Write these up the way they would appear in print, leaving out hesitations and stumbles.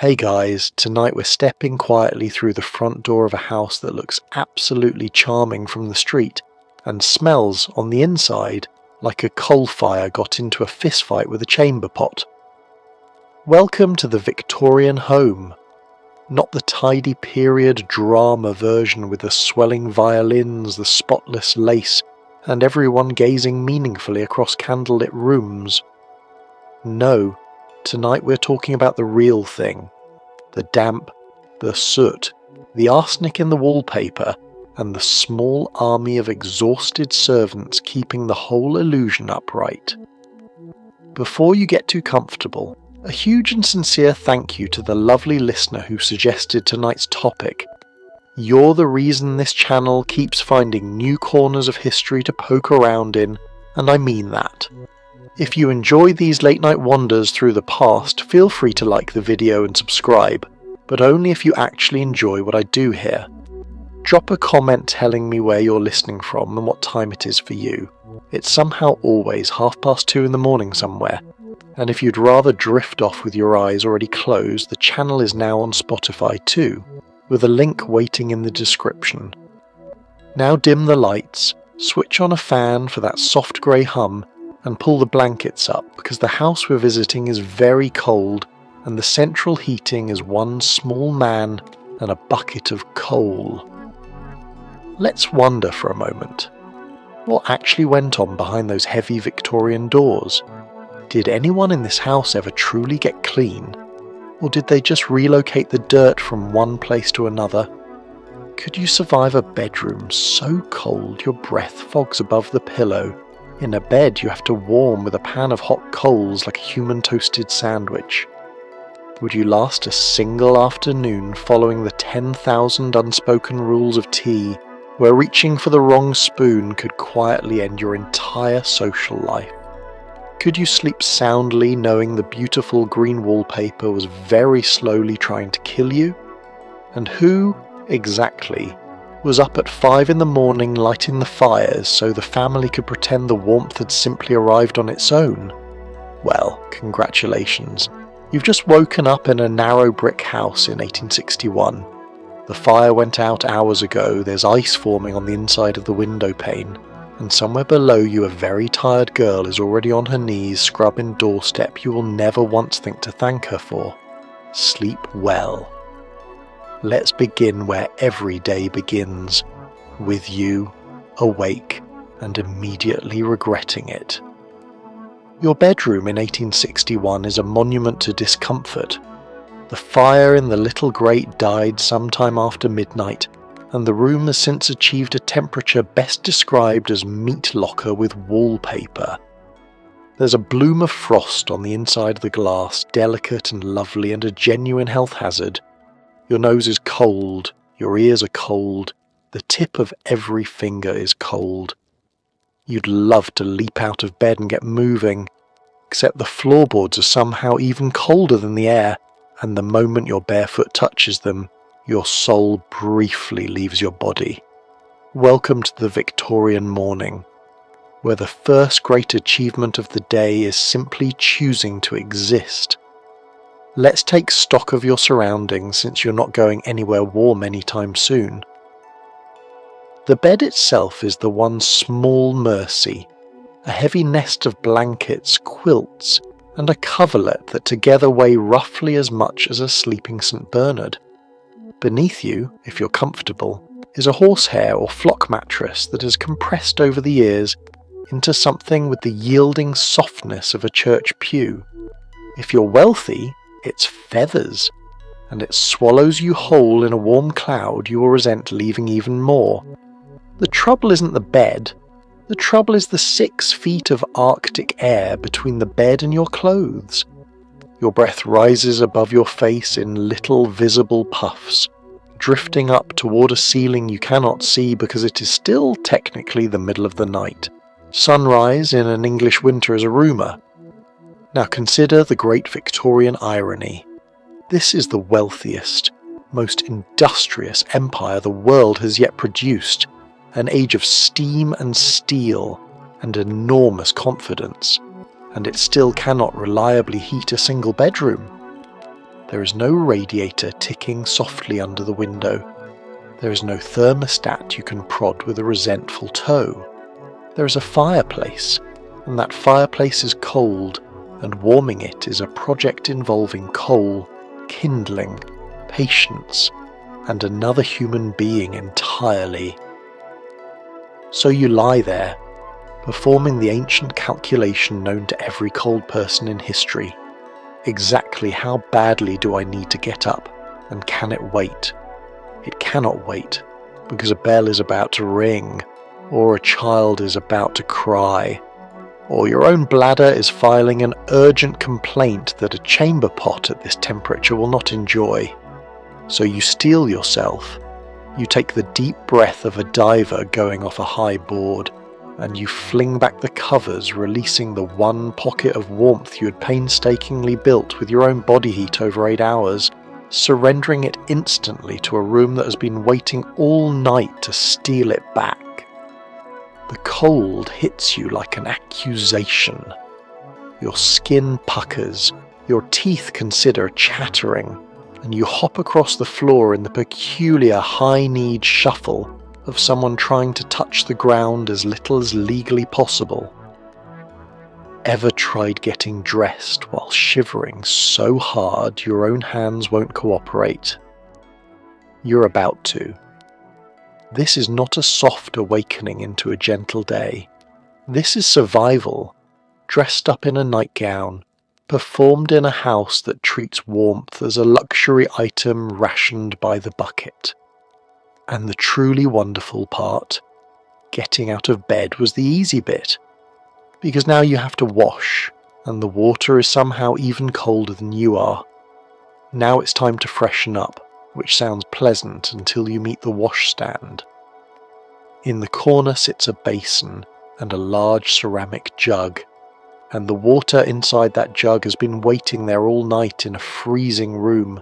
Hey guys, tonight we're stepping quietly through the front door of a house that looks absolutely charming from the street and smells on the inside like a coal fire got into a fistfight with a chamber pot. Welcome to the Victorian home, not the tidy period drama version with the swelling violins, the spotless lace, and everyone gazing meaningfully across candlelit rooms. No. Tonight we're talking about the real thing. The damp, the soot, the arsenic in the wallpaper, and the small army of exhausted servants keeping the whole illusion upright. Before you get too comfortable, a huge and sincere thank you to the lovely listener who suggested tonight's topic. You're the reason this channel keeps finding new corners of history to poke around in, and I mean that. If you enjoy these late night wanders through the past, feel free to like the video and subscribe, but only if you actually enjoy what I do here. Drop a comment telling me where you're listening from and what time it is for you. It's somehow always 2:30 in the morning somewhere, and if you'd rather drift off with your eyes already closed, the channel is now on Spotify too, with a link waiting in the description. Now dim the lights, switch on a fan for that soft grey hum, and pull the blankets up because the house we're visiting is very cold and the central heating is one small man and a bucket of coal. Let's wonder for a moment. What actually went on behind those heavy Victorian doors? Did anyone in this house ever truly get clean? Or did they just relocate the dirt from one place to another? Could you survive a bedroom so cold your breath fogs above the pillow? In a bed you have to warm with a pan of hot coals like a human toasted sandwich. Would you last a single afternoon following the 10,000 unspoken rules of tea, where reaching for the wrong spoon could quietly end your entire social life? Could you sleep soundly knowing the beautiful green wallpaper was very slowly trying to kill you? And who, exactly, was up at 5 in the morning lighting the fires so the family could pretend the warmth had simply arrived on its own? Well, congratulations. You've just woken up in a narrow brick house in 1861. The fire went out hours ago, there's ice forming on the inside of the window pane, and somewhere below you a very tired girl is already on her knees scrubbing doorstep you will never once think to thank her for. Sleep well. Let's begin where every day begins, with you awake and immediately regretting it. Your bedroom in 1861 is a monument to discomfort. The fire in the little grate died sometime after midnight, and the room has since achieved a temperature best described as meat locker with wallpaper. There's a bloom of frost on the inside of the glass, delicate and lovely and a genuine health hazard. Your nose is cold, your ears are cold, the tip of every finger is cold. You'd love to leap out of bed and get moving, except the floorboards are somehow even colder than the air, and the moment your barefoot touches them, your soul briefly leaves your body. Welcome to the Victorian morning, where the first great achievement of the day is simply choosing to exist. Let's take stock of your surroundings since you're not going anywhere warm anytime soon. The bed itself is the one small mercy, a heavy nest of blankets, quilts, and a coverlet that together weigh roughly as much as a sleeping St. Bernard. Beneath you, if you're comfortable, is a horsehair or flock mattress that has compressed over the years into something with the yielding softness of a church pew. If you're wealthy, it's feathers, and it swallows you whole in a warm cloud you will resent leaving even more. The trouble isn't the bed, the trouble is the 6 feet of Arctic air between the bed and your clothes. Your breath rises above your face in little visible puffs, drifting up toward a ceiling you cannot see because it is still technically the middle of the night. Sunrise in an English winter is a rumour. Now consider the great Victorian irony. This is the wealthiest, most industrious empire the world has yet produced, an age of steam and steel and enormous confidence, and it still cannot reliably heat a single bedroom. There is no radiator ticking softly under the window. There is no thermostat you can prod with a resentful toe. There is a fireplace, and that fireplace is cold, and warming it is a project involving coal, kindling, patience, and another human being entirely. So you lie there, performing the ancient calculation known to every cold person in history. Exactly how badly do I need to get up, and can it wait? It cannot wait, because a bell is about to ring, or a child is about to cry, or your own bladder is filing an urgent complaint that a chamber pot at this temperature will not enjoy. So you steel yourself. You take the deep breath of a diver going off a high board, and you fling back the covers, releasing the one pocket of warmth you had painstakingly built with your own body heat over 8 hours, surrendering it instantly to a room that has been waiting all night to steal it back. The cold hits you like an accusation. Your skin puckers, your teeth consider chattering, and you hop across the floor in the peculiar high-kneed shuffle of someone trying to touch the ground as little as legally possible. Ever tried getting dressed while shivering so hard your own hands won't cooperate? You're about to. This is not a soft awakening into a gentle day. This is survival, dressed up in a nightgown, performed in a house that treats warmth as a luxury item rationed by the bucket. And the truly wonderful part, getting out of bed was the easy bit, because now you have to wash, and the water is somehow even colder than you are. Now it's time to freshen up, which sounds pleasant until you meet the washstand. In the corner sits a basin and a large ceramic jug, and the water inside that jug has been waiting there all night in a freezing room,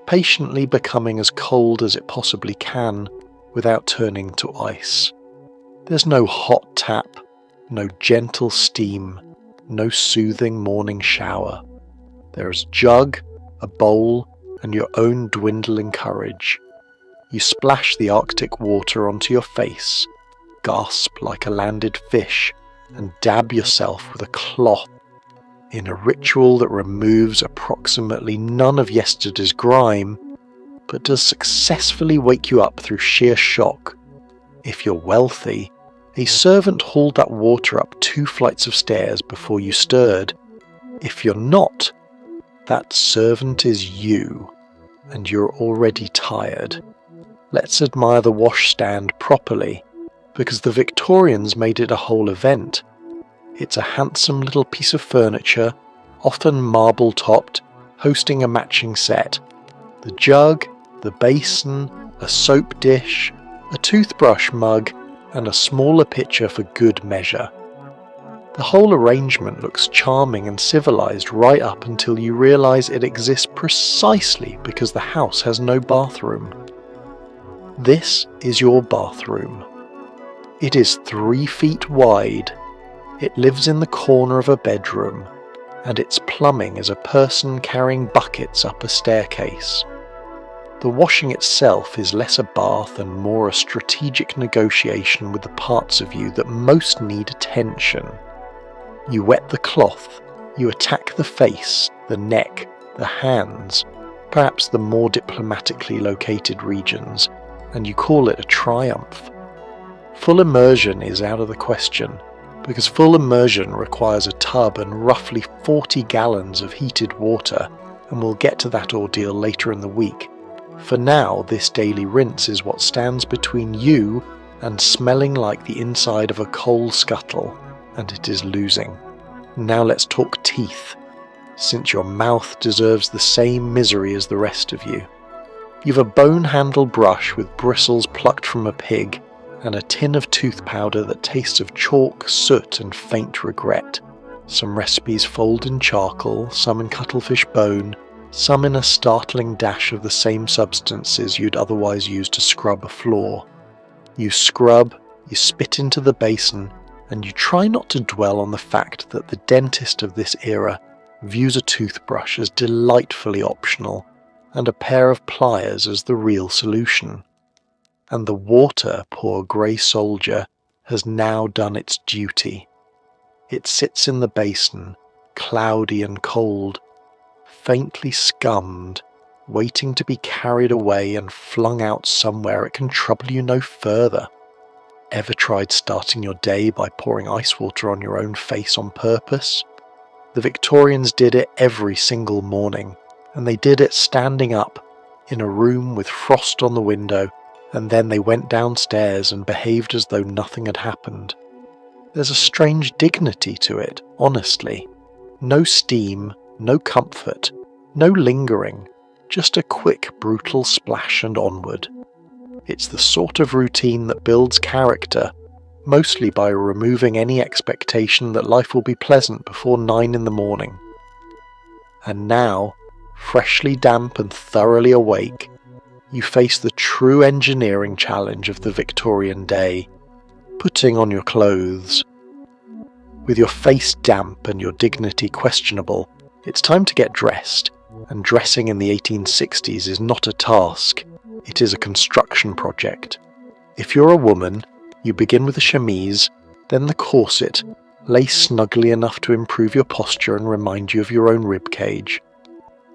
patiently becoming as cold as it possibly can without turning to ice. There's no hot tap, no gentle steam, no soothing morning shower. There is a jug, a bowl, and your own dwindling courage. You splash the Arctic water onto your face, gasp like a landed fish, and dab yourself with a cloth in a ritual that removes approximately none of yesterday's grime, but does successfully wake you up through sheer shock. If you're wealthy, a servant hauled that water up 2 flights of stairs before you stirred. If you're not, that servant is you, and you're already tired. Let's admire the washstand properly, because the Victorians made it a whole event. It's a handsome little piece of furniture, often marble-topped, hosting a matching set. The jug, the basin, a soap dish, a toothbrush mug, and a smaller pitcher for good measure. The whole arrangement looks charming and civilized right up until you realize it exists precisely because the house has no bathroom. This is your bathroom. It is 3 feet wide. It lives in the corner of a bedroom, and its plumbing is a person carrying buckets up a staircase. The washing itself is less a bath and more a strategic negotiation with the parts of you that most need attention. You wet the cloth, you attack the face, the neck, the hands, perhaps the more diplomatically located regions, and you call it a triumph. Full immersion is out of the question, because full immersion requires a tub and roughly 40 gallons of heated water, and we'll get to that ordeal later in the week. For now, this daily rinse is what stands between you and smelling like the inside of a coal scuttle, and it is losing. Now let's talk teeth, since your mouth deserves the same misery as the rest of you. You've a bone-handled brush with bristles plucked from a pig, and a tin of tooth powder that tastes of chalk, soot, and faint regret. Some recipes fold in charcoal, some in cuttlefish bone, some in a startling dash of the same substances you'd otherwise use to scrub a floor. You scrub, you spit into the basin, and you try not to dwell on the fact that the dentist of this era views a toothbrush as delightfully optional and a pair of pliers as the real solution. And the water, poor grey soldier, has now done its duty. It sits in the basin, cloudy and cold, faintly scummed, waiting to be carried away and flung out somewhere it can trouble you no further. Ever tried starting your day by pouring ice water on your own face on purpose? The Victorians did it every single morning, and they did it standing up, in a room with frost on the window, and then they went downstairs and behaved as though nothing had happened. There's a strange dignity to it, honestly. No steam, no comfort, no lingering, just a quick, brutal splash and onward. It's the sort of routine that builds character, mostly by removing any expectation that life will be pleasant before 9 in the morning. And now, freshly damp and thoroughly awake, you face the true engineering challenge of the Victorian day, putting on your clothes. With your face damp and your dignity questionable, it's time to get dressed, and dressing in the 1860s is not a task, it is a construction project. If you're a woman, you begin with a chemise, then the corset, laced snugly enough to improve your posture and remind you of your own ribcage.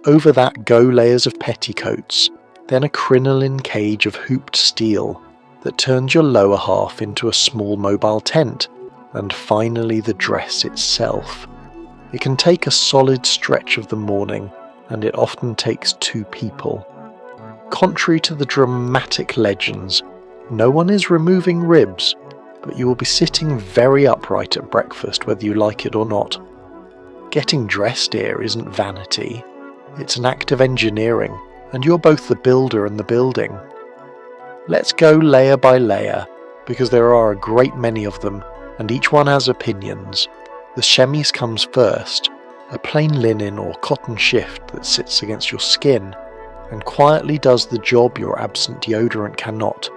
Over that go layers of petticoats, then a crinoline cage of hooped steel that turns your lower half into a small mobile tent, and finally the dress itself. It can take a solid stretch of the morning, and it often takes 2 people. Contrary to the dramatic legends, no one is removing ribs, but you will be sitting very upright at breakfast whether you like it or not. Getting dressed here isn't vanity, it's an act of engineering, and you're both the builder and the building. Let's go layer by layer, because there are a great many of them, and each one has opinions. The chemise comes first, a plain linen or cotton shift that sits against your skin, and quietly does the job your absent deodorant cannot,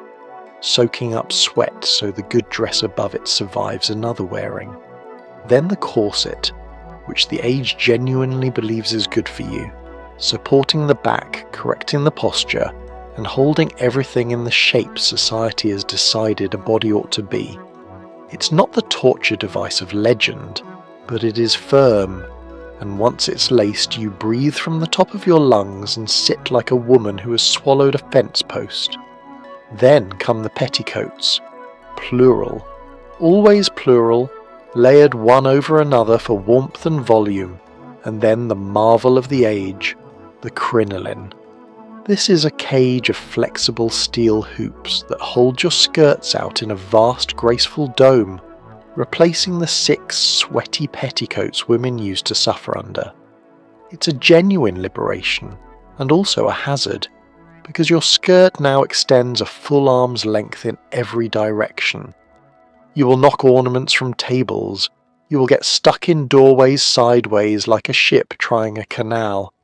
soaking up sweat so the good dress above it survives another wearing. Then the corset, which the age genuinely believes is good for you, supporting the back, correcting the posture, and holding everything in the shape society has decided a body ought to be. It's not the torture device of legend, but it is firm, and once it's laced you breathe from the top of your lungs and sit like a woman who has swallowed a fence post. Then come the petticoats, plural, always plural, layered one over another for warmth and volume, and then the marvel of the age, the crinoline. This is a cage of flexible steel hoops that hold your skirts out in a vast graceful dome, replacing the 6 sweaty petticoats women used to suffer under. It's a genuine liberation, and also a hazard, because your skirt now extends a full arm's length in every direction. You will knock ornaments from tables, you will get stuck in doorways sideways like a ship trying a canal,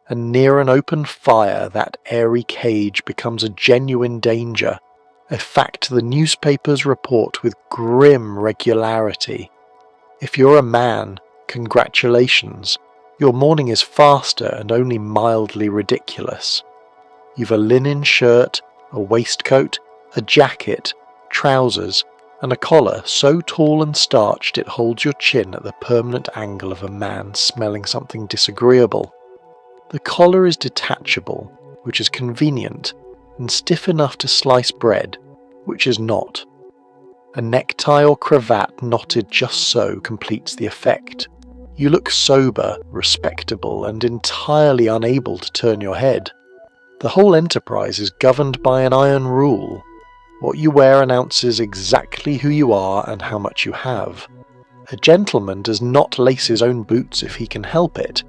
and near an open fire that airy cage becomes a genuine danger, a fact the newspapers report with grim regularity. If you're a man, congratulations, your morning is faster and only mildly ridiculous. You've a linen shirt, a waistcoat, a jacket, trousers, and a collar so tall and starched it holds your chin at the permanent angle of a man smelling something disagreeable. The collar is detachable, which is convenient, and stiff enough to slice bread, which is not. A necktie or cravat knotted just so completes the effect. You look sober, respectable, and entirely unable to turn your head. The whole enterprise is governed by an iron rule. What you wear announces exactly who you are and how much you have. A gentleman does not lace his own boots if he can help it.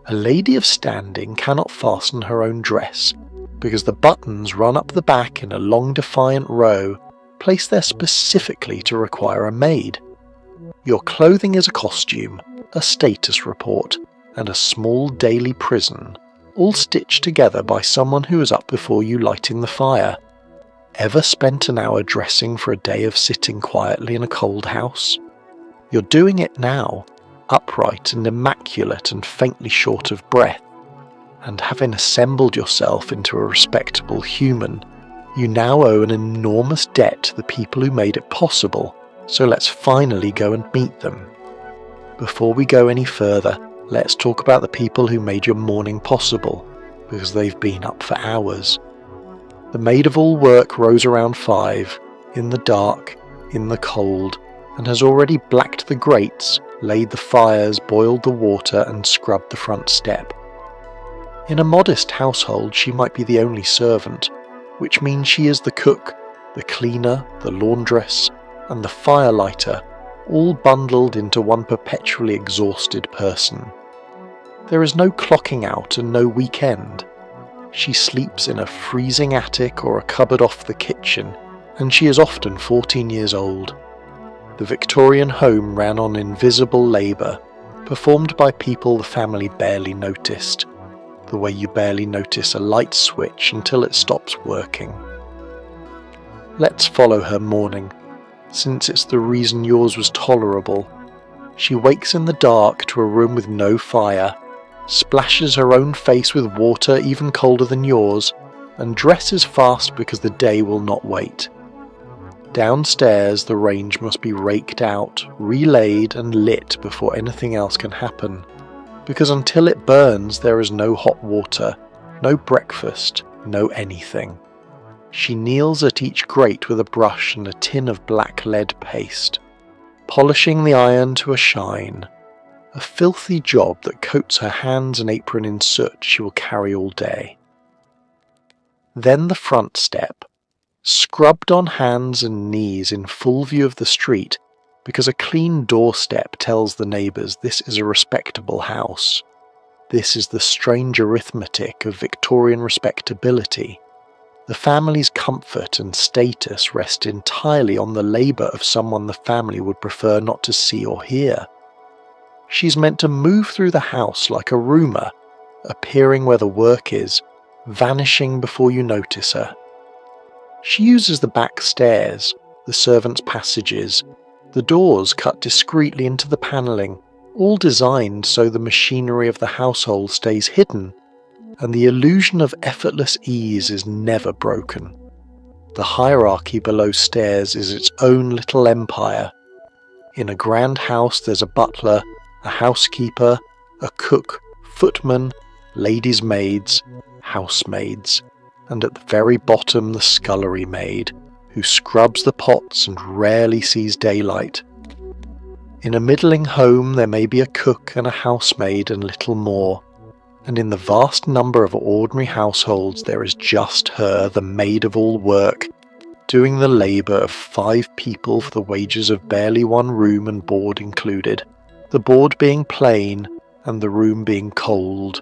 A lady of standing cannot fasten her own dress, because the buttons run up the back in a long defiant row, placed there specifically to require a maid. Your clothing is a costume, a status report, and a small daily prison, all stitched together by someone who was up before you lighting the fire. Ever spent an hour dressing for a day of sitting quietly in a cold house? You're doing it now, upright and immaculate and faintly short of breath, and having assembled yourself into a respectable human, you now owe an enormous debt to the people who made it possible, so let's finally go and meet them. Before we go any further, let's talk about the people who made your morning possible, because they've been up for hours. The maid of all work rose around 5, in the dark, in the cold, and has already blacked the grates, laid the fires, boiled the water, and scrubbed the front step. In a modest household, she might be the only servant, which means she is the cook, the cleaner, the laundress, and the firelighter, all bundled into one perpetually exhausted person. There is no clocking out and no weekend. She sleeps in a freezing attic or a cupboard off the kitchen, and she is often 14 years old. The Victorian home ran on invisible labour, performed by people the family barely noticed, the way you barely notice a light switch until it stops working. Let's follow her morning, since it's the reason yours was tolerable. She wakes in the dark to a room with no fire, splashes her own face with water even colder than yours, and dresses fast because the day will not wait. Downstairs the range must be raked out, relaid and lit before anything else can happen, because until it burns there is no hot water, no breakfast, no anything. She kneels at each grate with a brush and a tin of black lead paste, polishing the iron to a shine, a filthy job that coats her hands and apron in soot she will carry all day. Then the front step, scrubbed on hands and knees in full view of the street, because a clean doorstep tells the neighbours this is a respectable house. This is the strange arithmetic of Victorian respectability. The family's comfort and status rest entirely on the labour of someone the family would prefer not to see or hear. She's meant to move through the house like a rumour, appearing where the work is, vanishing before you notice her. She uses the back stairs, the servants' passages, the doors cut discreetly into the panelling, all designed so the machinery of the household stays hidden, and the illusion of effortless ease is never broken. The hierarchy below stairs is its own little empire. In a grand house there's a butler, a housekeeper, a cook, footman, ladies' maids, housemaids, and at the very bottom the scullery maid, who scrubs the pots and rarely sees daylight. In a middling home there may be a cook and a housemaid and little more, and in the vast number of ordinary households there is just her, the maid of all work, doing the labour of 5 people for the wages of barely 1 room and board included, the board being plain and the room being cold.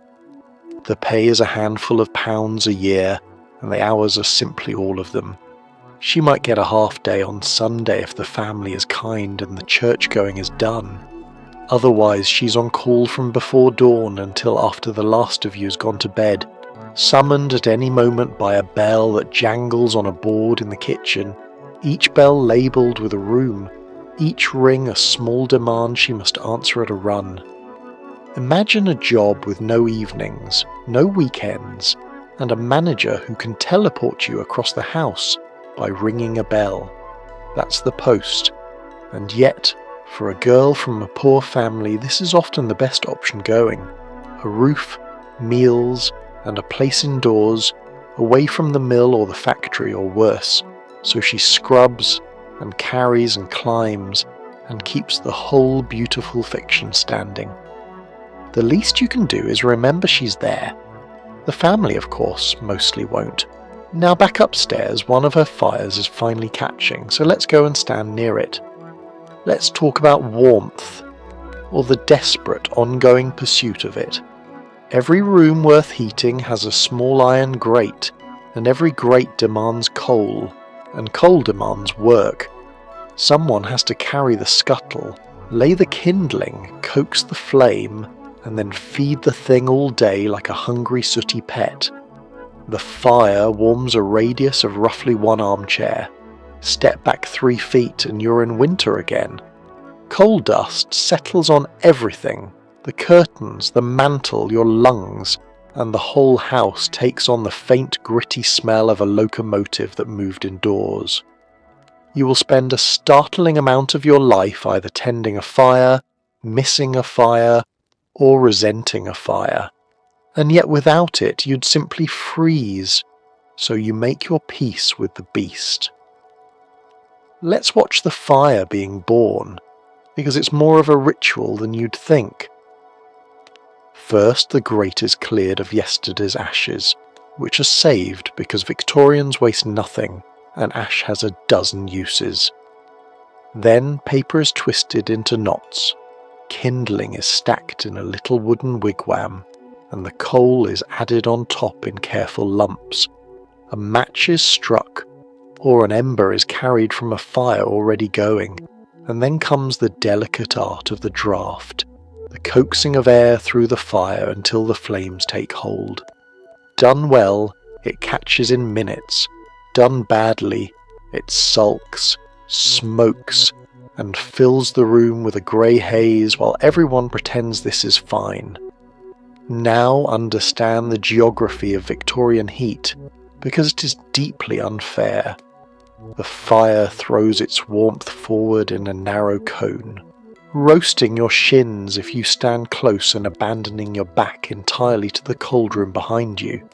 The pay is a handful of pounds a year, and the hours are simply all of them. She might get a half day on Sunday if the family is kind and the church going is done. Otherwise she's on call from before dawn until after the last of you has gone to bed, summoned at any moment by a bell that jangles on a board in the kitchen, each bell labelled with a room, each ring a small demand she must answer at a run. Imagine a job with no evenings, no weekends, and a manager who can teleport you across the house by ringing a bell. That's the post, and yet, for a girl from a poor family, this is often the best option going. A roof, meals, and a place indoors, away from the mill or the factory or worse, so she scrubs and carries and climbs and keeps the whole beautiful fiction standing. The least you can do is remember she's there. The family, of course, mostly won't. Now back upstairs, one of her fires is finally catching, so let's go and stand near it. Let's talk about warmth, or the desperate, ongoing pursuit of it. Every room worth heating has a small iron grate, and every grate demands coal, and coal demands work. Someone has to carry the scuttle, lay the kindling, coax the flame, and then feed the thing all day like a hungry sooty pet. The fire warms a radius of roughly 1 armchair. Step back 3 feet and you're in winter again. Coal dust settles on everything, the curtains, the mantel, your lungs, and the whole house takes on the faint gritty smell of a locomotive that moved indoors. You will spend a startling amount of your life either tending a fire, missing a fire, or resenting a fire. And yet without it you'd simply freeze, so you make your peace with the beast. Let's watch the fire being born, because it's more of a ritual than you'd think. First, the grate is cleared of yesterday's ashes, which are saved because Victorians waste nothing and ash has a dozen uses. Then paper is twisted into knots, kindling is stacked in a little wooden wigwam, and the coal is added on top in careful lumps. A match is struck, or an ember is carried from a fire already going, and then comes the delicate art of the draught, the coaxing of air through the fire until the flames take hold. Done well, it catches in minutes. Done badly, it sulks, smokes, and fills the room with a grey haze while everyone pretends this is fine. Now understand the geography of Victorian heat, because it is deeply unfair. The fire throws its warmth forward in a narrow cone, roasting your shins if you stand close and abandoning your back entirely to the cold room behind you.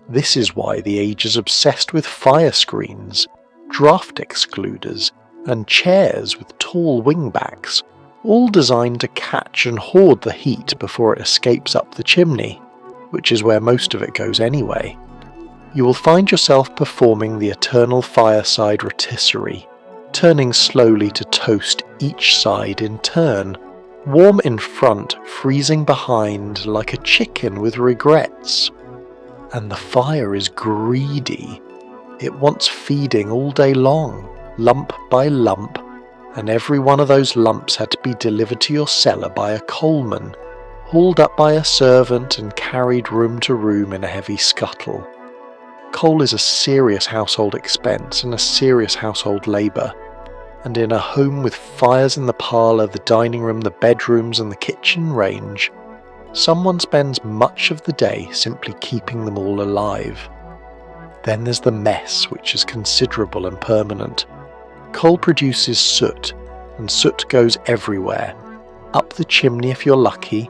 This is why the age is obsessed with fire screens, draft excluders, and chairs with tall wingbacks, all designed to catch and hoard the heat before it escapes up the chimney, which is where most of it goes anyway. You will find yourself performing the eternal fireside rotisserie, turning slowly to toast each side in turn, warm in front, freezing behind like a chicken with regrets. And the fire is greedy. It wants feeding all day long, lump by lump, and every one of those lumps had to be delivered to your cellar by a coalman, hauled up by a servant and carried room to room in a heavy scuttle. Coal is a serious household expense and a serious household labour, and in a home with fires in the parlour, the dining room, the bedrooms and the kitchen range, someone spends much of the day simply keeping them all alive. Then there's the mess, which is considerable and permanent. Coal produces soot, and soot goes everywhere. Up the chimney if you're lucky,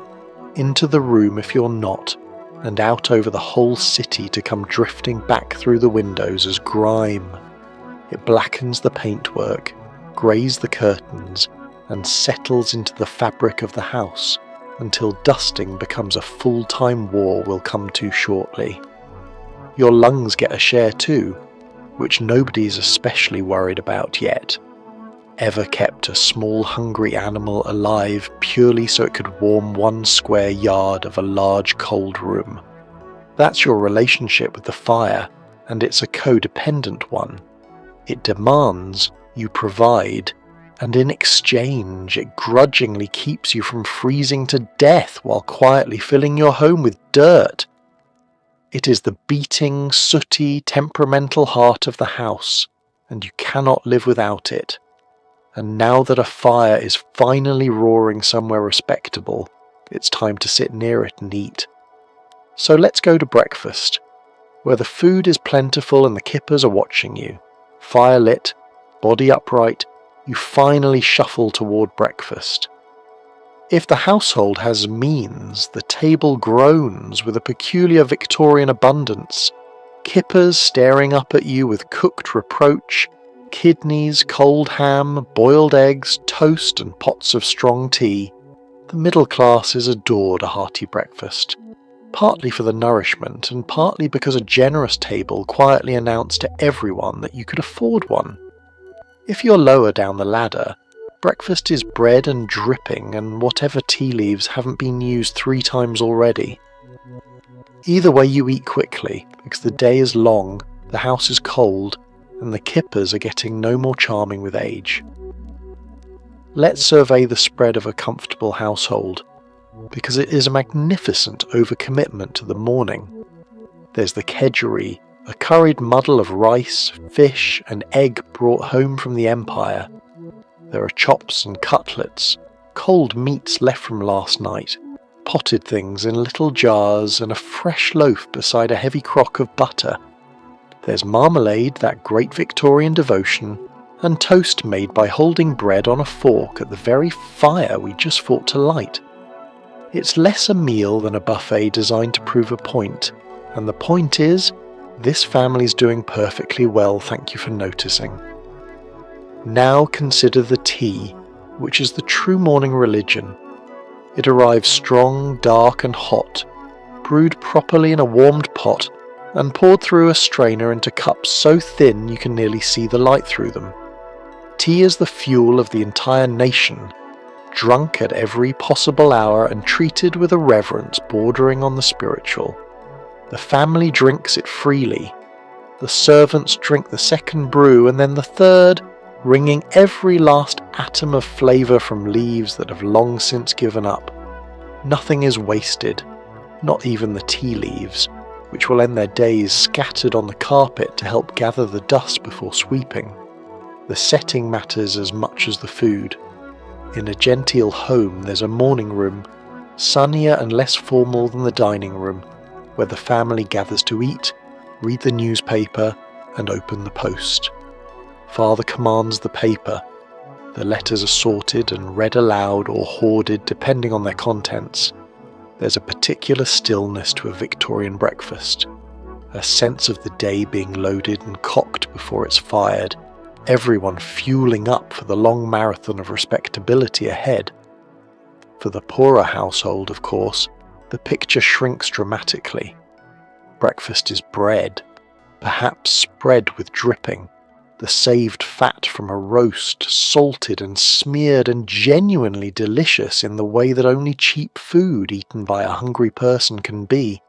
into the room if you're not, and out over the whole city to come drifting back through the windows as grime. It blackens the paintwork, greys the curtains, and settles into the fabric of the house, until dusting becomes a full-time war we'll come to shortly. Your lungs get a share too, which nobody's especially worried about yet. Ever kept a small hungry animal alive purely so it could warm 1 square yard of a large cold room? That's your relationship with the fire, and it's a codependent one. It demands, you provide, and in exchange it grudgingly keeps you from freezing to death while quietly filling your home with dirt. It is the beating, sooty, temperamental heart of the house, and you cannot live without it. And now that a fire is finally roaring somewhere respectable, it's time to sit near it and eat. So let's go to breakfast, where the food is plentiful and the kippers are watching you. Fire lit, body upright, you finally shuffle toward breakfast. If the household has means, the table groans with a peculiar Victorian abundance, kippers staring up at you with cooked reproach, kidneys, cold ham, boiled eggs, toast and pots of strong tea. The middle classes adored a hearty breakfast, partly for the nourishment and partly because a generous table quietly announced to everyone that you could afford one. If you're lower down the ladder, breakfast is bread and dripping and whatever tea leaves haven't been used 3 times already. Either way you eat quickly, because the day is long, the house is cold, and the kippers are getting no more charming with age. Let's survey the spread of a comfortable household, because it is a magnificent overcommitment to the morning. There's the kedgeree, a curried muddle of rice, fish, and egg brought home from the Empire. There are chops and cutlets, cold meats left from last night, potted things in little jars, and a fresh loaf beside a heavy crock of butter. There's marmalade, that great Victorian devotion, and toast made by holding bread on a fork at the very fire we just fought to light. It's less a meal than a buffet designed to prove a point, and the point is, this family's doing perfectly well, thank you for noticing. Now consider the tea, which is the true morning religion. It arrives strong, dark and hot, brewed properly in a warmed pot, and poured through a strainer into cups so thin you can nearly see the light through them. Tea is the fuel of the entire nation, drunk at every possible hour and treated with a reverence bordering on the spiritual. The family drinks it freely. The servants drink the second brew and then the third, wringing every last atom of flavour from leaves that have long since given up. Nothing is wasted, not even the tea leaves, which will end their days scattered on the carpet to help gather the dust before sweeping. The setting matters as much as the food. In a genteel home there's a morning room, sunnier and less formal than the dining room, where the family gathers to eat, read the newspaper, and open the post. Father commands the paper. The letters are sorted and read aloud or hoarded depending on their contents. There's a particular stillness to a Victorian breakfast, a sense of the day being loaded and cocked before it's fired, everyone fueling up for the long marathon of respectability ahead. For the poorer household, of course, the picture shrinks dramatically. Breakfast is bread, perhaps spread with dripping, the saved fat from a roast, salted and smeared and genuinely delicious in the way that only cheap food eaten by a hungry person can be.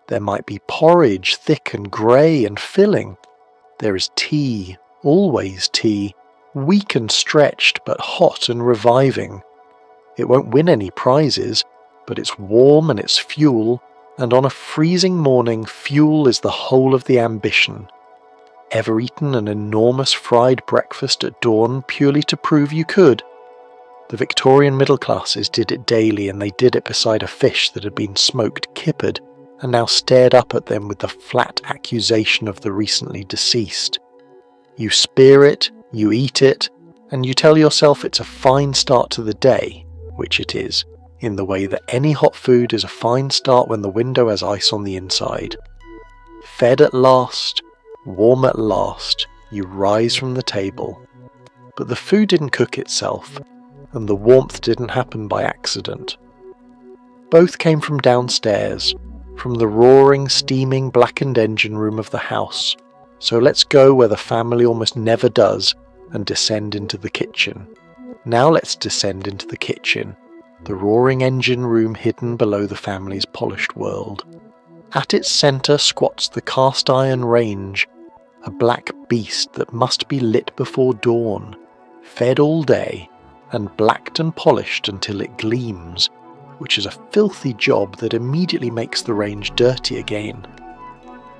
There might be porridge, thick and grey and filling. There is tea, always tea, weak and stretched but hot and reviving. It won't win any prizes, but it's warm and it's fuel, and on a freezing morning fuel is the whole of the ambition. Ever eaten an enormous fried breakfast at dawn purely to prove you could? The Victorian middle classes did it daily, and they did it beside a fish that had been smoked kippered and now stared up at them with the flat accusation of the recently deceased. You spear it, you eat it, and you tell yourself it's a fine start to the day, which it is, in the way that any hot food is a fine start when the window has ice on the inside. Fed at last, warm at last, you rise from the table. But the food didn't cook itself, and the warmth didn't happen by accident. Both came from downstairs, from the roaring, steaming, blackened engine room of the house. So let's go where the family almost never does, and descend into the kitchen. Now let's descend into the kitchen, the roaring engine room hidden below the family's polished world. At its centre squats the cast iron range, a black beast that must be lit before dawn, fed all day, and blacked and polished until it gleams, which is a filthy job that immediately makes the range dirty again.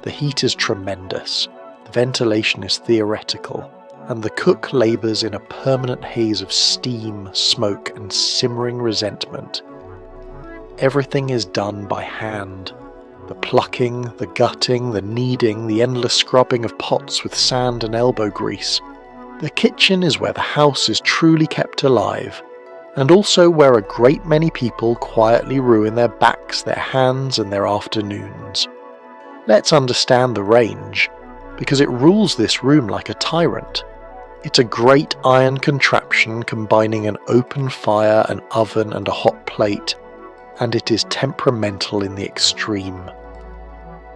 The heat is tremendous, the ventilation is theoretical, and the cook labours in a permanent haze of steam, smoke, and simmering resentment. Everything is done by hand. The plucking, the gutting, the kneading, the endless scrubbing of pots with sand and elbow grease. The kitchen is where the house is truly kept alive, and also where a great many people quietly ruin their backs, their hands, and their afternoons. Let's understand the range, because it rules this room like a tyrant. It's a great iron contraption combining an open fire, an oven, and a hot plate, and it is temperamental in the extreme.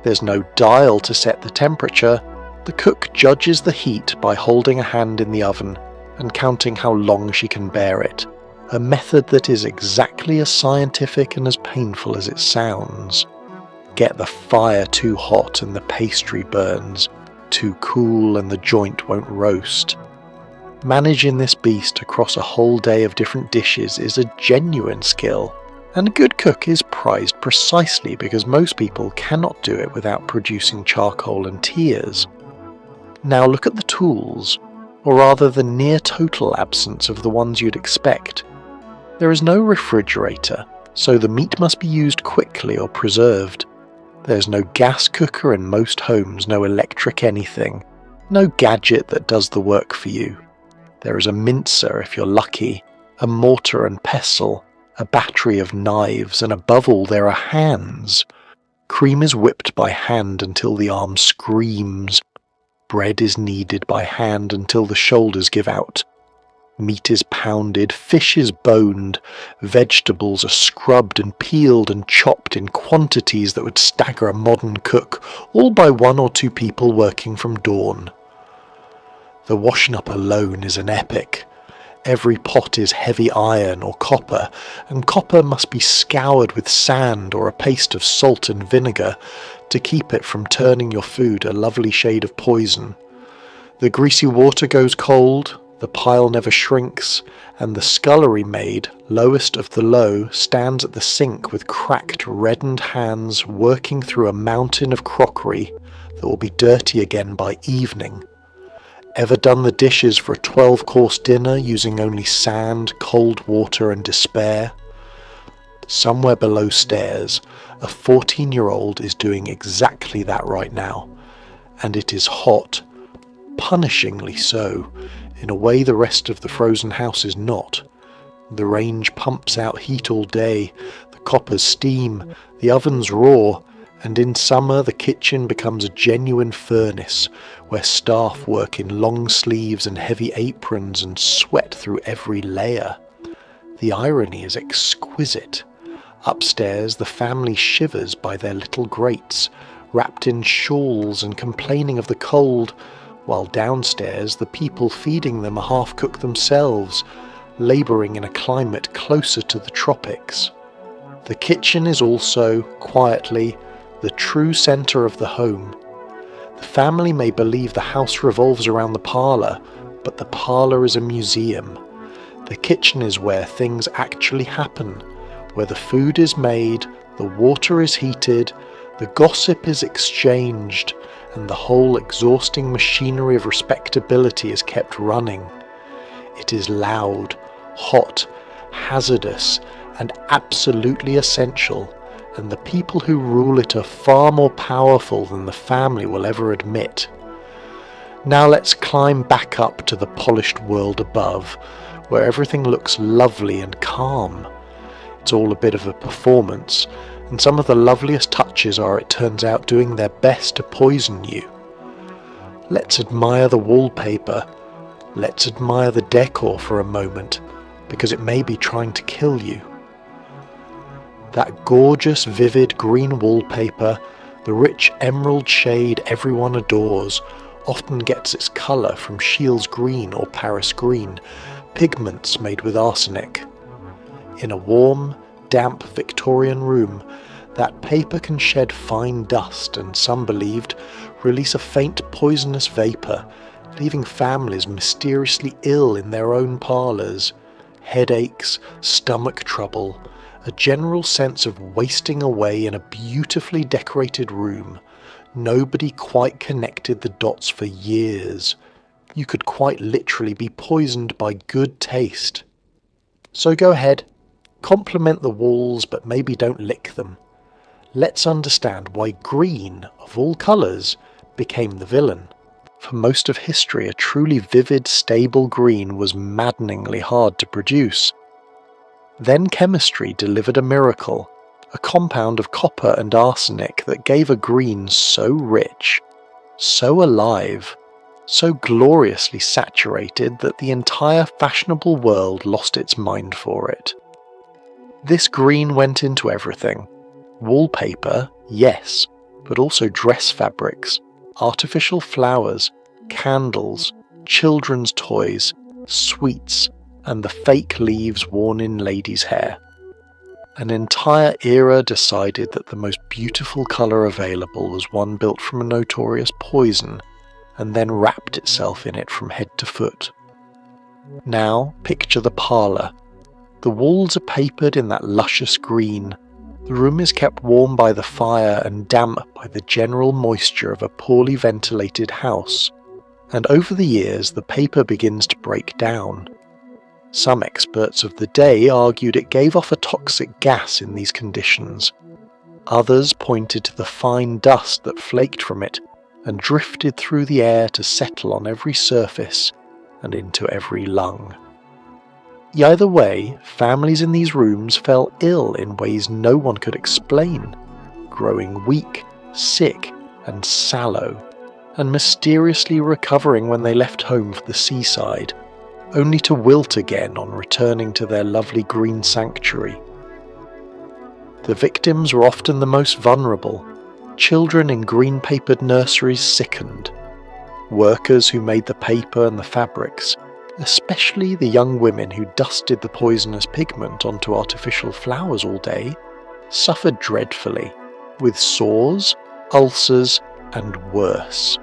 There's no dial to set the temperature. The cook judges the heat by holding a hand in the oven and counting how long she can bear it, a method that is exactly as scientific and as painful as it sounds. Get the fire too hot and the pastry burns, too cool and the joint won't roast. Managing this beast across a whole day of different dishes is a genuine skill, and a good cook is prized precisely because most people cannot do it without producing charcoal and tears. Now look at the tools. or rather the near-total absence of the ones you'd expect. There is no refrigerator, so the meat must be used quickly or preserved. There's no gas cooker in most homes, no electric anything, no gadget that does the work for you. There is a mincer if you're lucky, a mortar and pestle, a battery of knives, and above all there are hands. Cream is whipped by hand until the arm screams. Bread is kneaded by hand until the shoulders give out. Meat is pounded, fish is boned, vegetables are scrubbed and peeled and chopped in quantities that would stagger a modern cook, all by 1 or 2 people working from dawn. The washing up alone is an epic. Every pot is heavy iron or copper, and copper must be scoured with sand or a paste of salt and vinegar to keep it from turning your food a lovely shade of poison. The greasy water goes cold, the pile never shrinks, and the scullery maid, lowest of the low, stands at the sink with cracked, reddened hands working through a mountain of crockery that will be dirty again by evening. Ever done the dishes for a 12-course dinner using only sand, cold water and despair? Somewhere below stairs, a 14-year-old is doing exactly that right now, and it is hot, punishingly so, in a way the rest of the frozen house is not. The range pumps out heat all day, the coppers steam, the ovens roar, and in summer the kitchen becomes a genuine furnace where staff work in long sleeves and heavy aprons and sweat through every layer. The irony is exquisite. Upstairs the family shivers by their little grates, wrapped in shawls and complaining of the cold, while downstairs the people feeding them are half-cooked themselves, labouring in a climate closer to the tropics. The kitchen is also, quietly, the true centre of the home. The family may believe the house revolves around the parlour, but the parlour is a museum. The kitchen is where things actually happen, where the food is made, the water is heated, the gossip is exchanged, and the whole exhausting machinery of respectability is kept running. It is loud, hot, hazardous, and absolutely essential, and the people who rule it are far more powerful than the family will ever admit. Now let's climb back up to the polished world above, where everything looks lovely and calm. It's all a bit of a performance, and some of the loveliest touches are, it turns out, doing their best to poison you. Let's admire the wallpaper. Let's admire the decor for a moment, because it may be trying to kill you. That gorgeous, vivid green wallpaper, the rich emerald shade everyone adores, often gets its colour from Shields green or Paris green, pigments made with arsenic. In a warm, damp Victorian room, that paper can shed fine dust and, some believed, release a faint poisonous vapour, leaving families mysteriously ill in their own parlours. Headaches, stomach trouble, a general sense of wasting away in a beautifully decorated room. Nobody quite connected the dots for years. You could quite literally be poisoned by good taste. So go ahead, compliment the walls, but maybe don't lick them. Let's understand why green, of all colours, became the villain. For most of history, a truly vivid, stable green was maddeningly hard to produce. Then chemistry delivered a miracle, a compound of copper and arsenic that gave a green so rich, so alive, so gloriously saturated that the entire fashionable world lost its mind for it. This green went into everything. Wallpaper, yes, but also dress fabrics, artificial flowers, candles, children's toys, sweets, and the fake leaves worn in ladies' hair. An entire era decided that the most beautiful colour available was one built from a notorious poison, and then wrapped itself in it from head to foot. Now picture the parlour. The walls are papered in that luscious green. The room is kept warm by the fire and damp by the general moisture of a poorly ventilated house. and over the years the paper begins to break down. Some experts of the day argued it gave off a toxic gas in these conditions. Others pointed to the fine dust that flaked from it and drifted through the air to settle on every surface and into every lung. Either way, families in these rooms fell ill in ways no one could explain, growing weak, sick, and sallow, and mysteriously recovering when they left home for the seaside, only to wilt again on returning to their lovely green sanctuary. The victims were often the most vulnerable. Children in green-papered nurseries sickened. Workers who made the paper and the fabrics, especially the young women who dusted the poisonous pigment onto artificial flowers all day, suffered dreadfully, with sores, ulcers, and worse.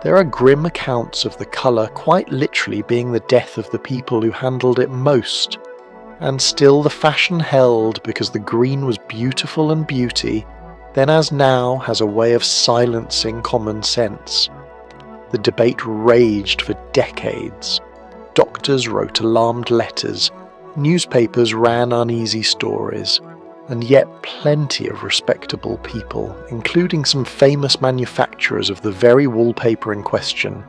There are grim accounts of the colour quite literally being the death of the people who handled it most, and still the fashion held because the green was beautiful, and beauty, then as now, has a way of silencing common sense. The debate raged for decades. Doctors wrote alarmed letters, newspapers ran uneasy stories, and yet plenty of respectable people, including some famous manufacturers of the very wallpaper in question,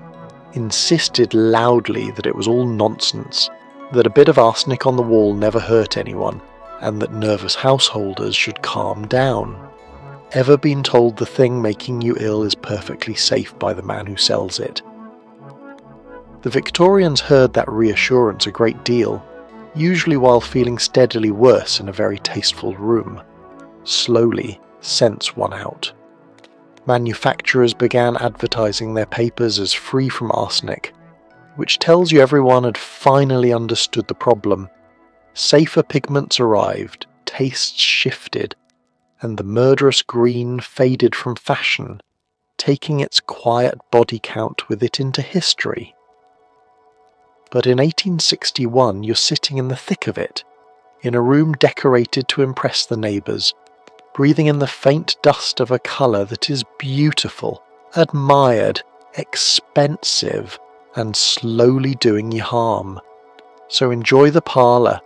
insisted loudly that it was all nonsense, that a bit of arsenic on the wall never hurt anyone, and that nervous householders should calm down. Ever been told the thing making you ill is perfectly safe by the man who sells it? The Victorians heard that reassurance a great deal, usually while feeling steadily worse in a very tasteful room. Slowly, sense won out. Manufacturers began advertising their papers as free from arsenic, which tells you everyone had finally understood the problem. Safer pigments arrived, tastes shifted, and the murderous green faded from fashion, taking its quiet body count with it into history. But in 1861 you're sitting in the thick of it, in a room decorated to impress the neighbours, breathing in the faint dust of a colour that is beautiful, admired, expensive, and slowly doing you harm. So enjoy the parlour,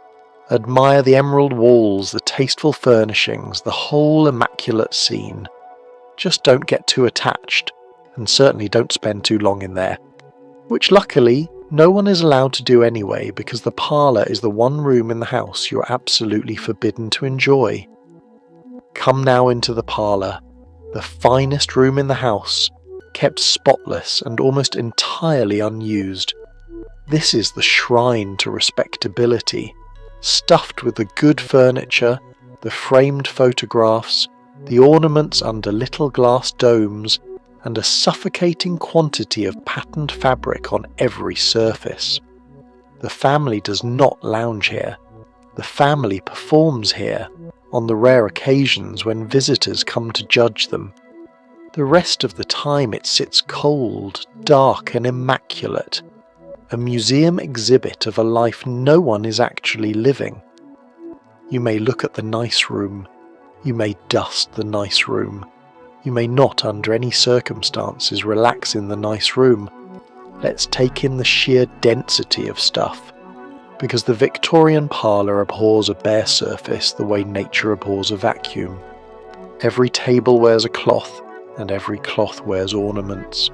admire the emerald walls, the tasteful furnishings, the whole immaculate scene. Just don't get too attached, and certainly don't spend too long in there. Which luckily, no one is allowed to do anyway, because the parlour is the one room in the house you're absolutely forbidden to enjoy. Come now into the parlour, the finest room in the house, kept spotless and almost entirely unused. This is the shrine to respectability, stuffed with the good furniture, the framed photographs, the ornaments under little glass domes, and a suffocating quantity of patterned fabric on every surface. The family does not lounge here. The family performs here, on the rare occasions when visitors come to judge them. The rest of the time it sits cold, dark, and immaculate, a museum exhibit of a life no one is actually living. You may look at the nice room, you may dust the nice room, you may not under any circumstances relax in the nice room. Let's take in the sheer density of stuff, because the Victorian parlour abhors a bare surface the way nature abhors a vacuum. Every table wears a cloth, and every cloth wears ornaments.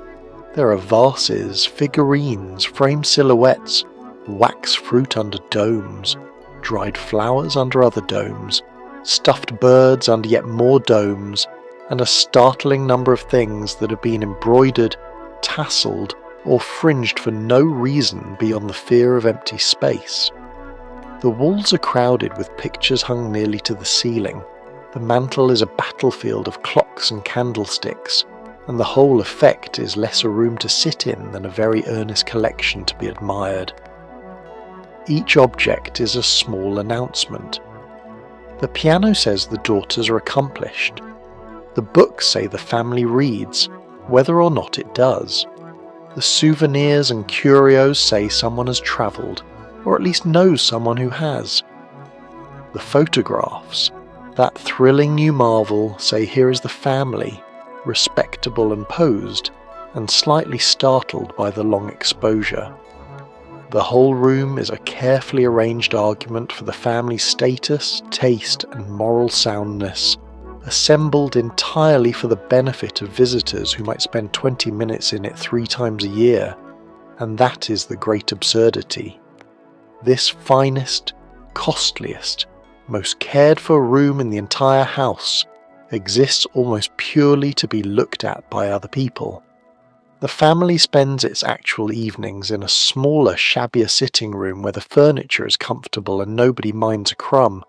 There are vases, figurines, framed silhouettes, wax fruit under domes, dried flowers under other domes, stuffed birds under yet more domes, and a startling number of things that have been embroidered, tasselled, or fringed for no reason beyond the fear of empty space. The walls are crowded with pictures hung nearly to the ceiling. The mantel is a battlefield of clocks and candlesticks, and the whole effect is less a room to sit in than a very earnest collection to be admired. Each object is a small announcement. The piano says the daughters are accomplished. The books say the family reads, whether or not it does. The souvenirs and curios say someone has travelled, or at least knows someone who has. The photographs, that thrilling new marvel, say here is the family, respectable and posed, and slightly startled by the long exposure. The whole room is a carefully arranged argument for the family's status, taste, and moral soundness, assembled entirely for the benefit of visitors who might spend 20 minutes in it 3 times a year. And that is the great absurdity. This finest, costliest, most cared for room in the entire house exists almost purely to be looked at by other people. The family spends its actual evenings in a smaller, shabbier sitting room where the furniture is comfortable and nobody minds a crumb.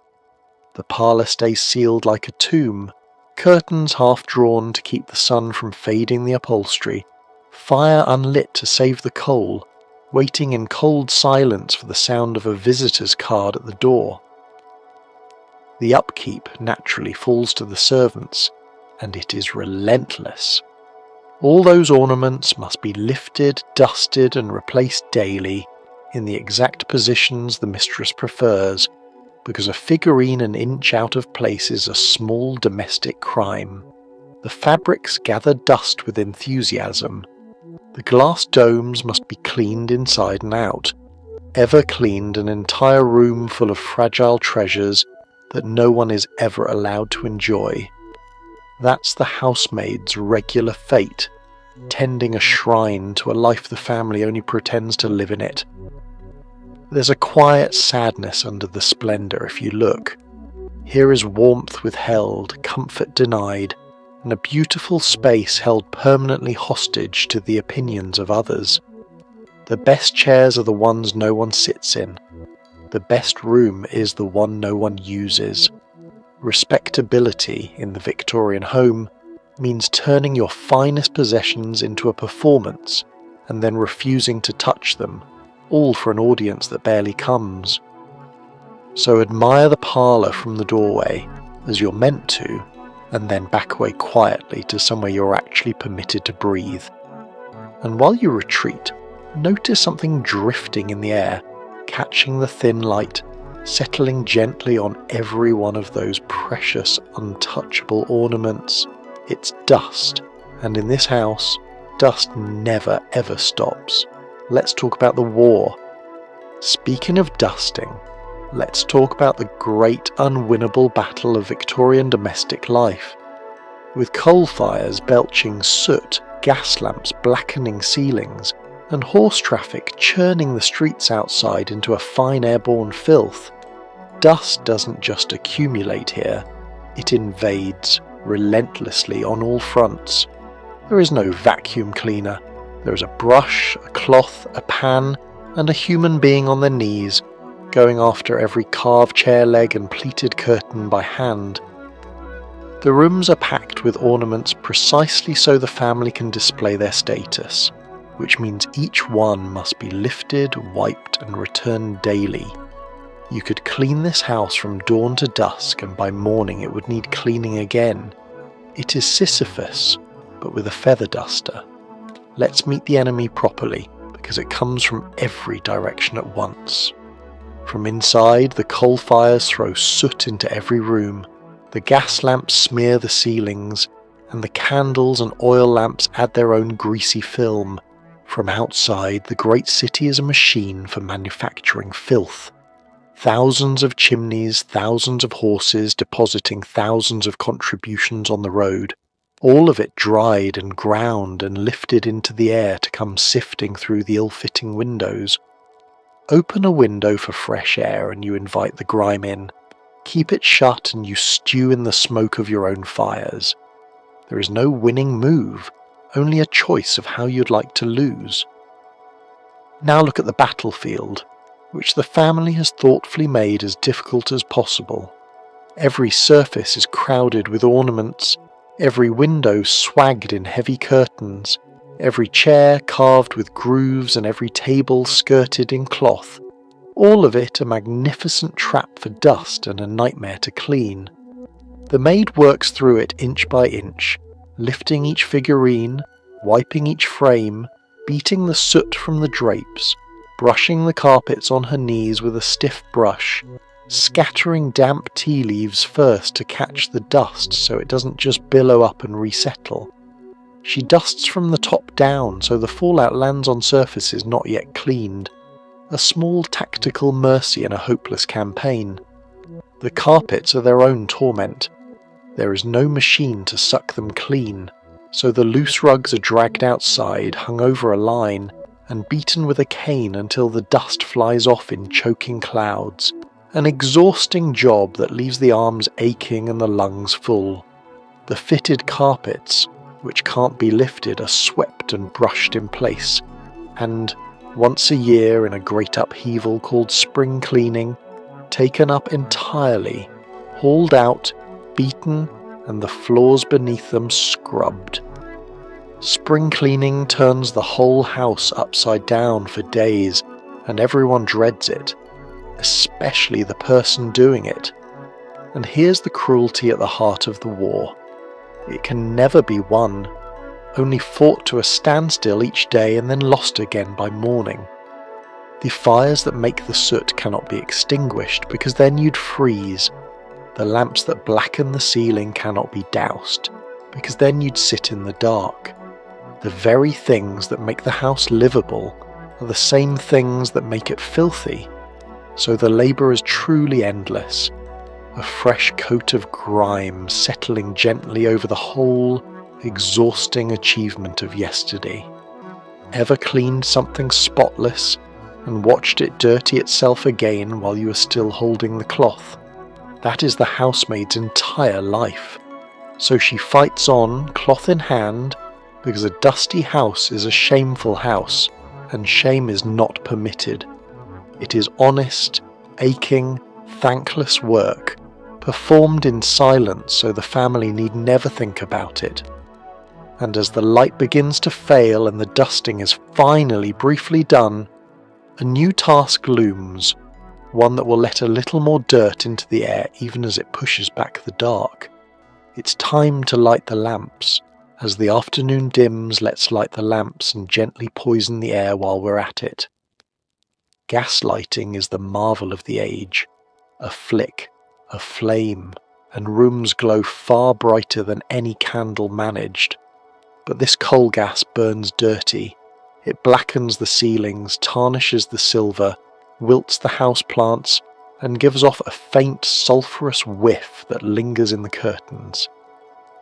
The parlour stays sealed like a tomb, curtains half drawn to keep the sun from fading the upholstery, fire unlit to save the coal, waiting in cold silence for the sound of a visitor's card at the door. The upkeep naturally falls to the servants, and it is relentless. All those ornaments must be lifted, dusted, and replaced daily in the exact positions the mistress prefers, because a figurine an inch out of place is a small domestic crime. The fabrics gather dust with enthusiasm. The glass domes must be cleaned inside and out, ever cleaned an entire room full of fragile treasures that no one is ever allowed to enjoy. That's the housemaid's regular fate, tending a shrine to a life the family only pretends to live in it. There's a quiet sadness under the splendour if you look. Here is warmth withheld, comfort denied, and a beautiful space held permanently hostage to the opinions of others. The best chairs are the ones no one sits in. The best room is the one no one uses. Respectability in the Victorian home means turning your finest possessions into a performance and then refusing to touch them, all for an audience that barely comes. So admire the parlour from the doorway, as you're meant to, and then back away quietly to somewhere you're actually permitted to breathe. And while you retreat, notice something drifting in the air, catching the thin light, settling gently on every one of those precious, untouchable ornaments. It's dust, and in this house, dust never ever stops. Let's talk about the war. Speaking of dusting, let's talk about the great unwinnable battle of Victorian domestic life. With coal fires belching soot, gas lamps blackening ceilings, and horse traffic churning the streets outside into a fine airborne filth, dust doesn't just accumulate here, it invades relentlessly on all fronts. There is no vacuum cleaner. There is a brush, a cloth, a pan, and a human being on their knees, going after every carved chair leg and pleated curtain by hand. The rooms are packed with ornaments precisely so the family can display their status, which means each one must be lifted, wiped, and returned daily. You could clean this house from dawn to dusk, and by morning it would need cleaning again. It is Sisyphus, but with a feather duster. Let's meet the enemy properly, because it comes from every direction at once. From inside, the coal fires throw soot into every room, the gas lamps smear the ceilings, and the candles and oil lamps add their own greasy film. From outside, the great city is a machine for manufacturing filth. Thousands of chimneys, thousands of horses depositing thousands of contributions on the road, all of it dried and ground and lifted into the air to come sifting through the ill-fitting windows. Open a window for fresh air and you invite the grime in. Keep it shut and you stew in the smoke of your own fires. There is no winning move, only a choice of how you'd like to lose. Now look at the battlefield, which the family has thoughtfully made as difficult as possible. Every surface is crowded with ornaments, every window swagged in heavy curtains, every chair carved with grooves and every table skirted in cloth, all of it a magnificent trap for dust and a nightmare to clean. The maid works through it inch by inch, lifting each figurine, wiping each frame, beating the soot from the drapes, brushing the carpets on her knees with a stiff brush, scattering damp tea leaves first to catch the dust so it doesn't just billow up and resettle. She dusts from the top down so the fallout lands on surfaces not yet cleaned, a small tactical mercy in a hopeless campaign. The carpets are their own torment. There is no machine to suck them clean, so the loose rugs are dragged outside, hung over a line, and beaten with a cane until the dust flies off in choking clouds, an exhausting job that leaves the arms aching and the lungs full. The fitted carpets, which can't be lifted, are swept and brushed in place, and, once a year in a great upheaval called spring cleaning, taken up entirely, hauled out, beaten, and the floors beneath them scrubbed. Spring cleaning turns the whole house upside down for days, and everyone dreads it, especially the person doing it. And here's the cruelty at the heart of the war. It can never be won, only fought to a standstill each day and then lost again by morning. The fires that make the soot cannot be extinguished because then you'd freeze. The lamps that blacken the ceiling cannot be doused because then you'd sit in the dark. The very things that make the house livable are the same things that make it filthy, so the labour is truly endless. A fresh coat of grime settling gently over the whole, exhausting achievement of yesterday. Ever cleaned something spotless and watched it dirty itself again while you are still holding the cloth? That is the housemaid's entire life. So she fights on, cloth in hand, because a dusty house is a shameful house, and shame is not permitted. It is honest, aching, thankless work, performed in silence so the family need never think about it. And as the light begins to fail and the dusting is finally briefly done, a new task looms, one that will let a little more dirt into the air even as it pushes back the dark. It's time to light the lamps. As the afternoon dims, let's light the lamps and gently poison the air while we're at it. Gaslighting is the marvel of the age. A flick, a flame, and rooms glow far brighter than any candle managed. But this coal gas burns dirty. It blackens the ceilings, tarnishes the silver, wilts the houseplants, and gives off a faint sulphurous whiff that lingers in the curtains.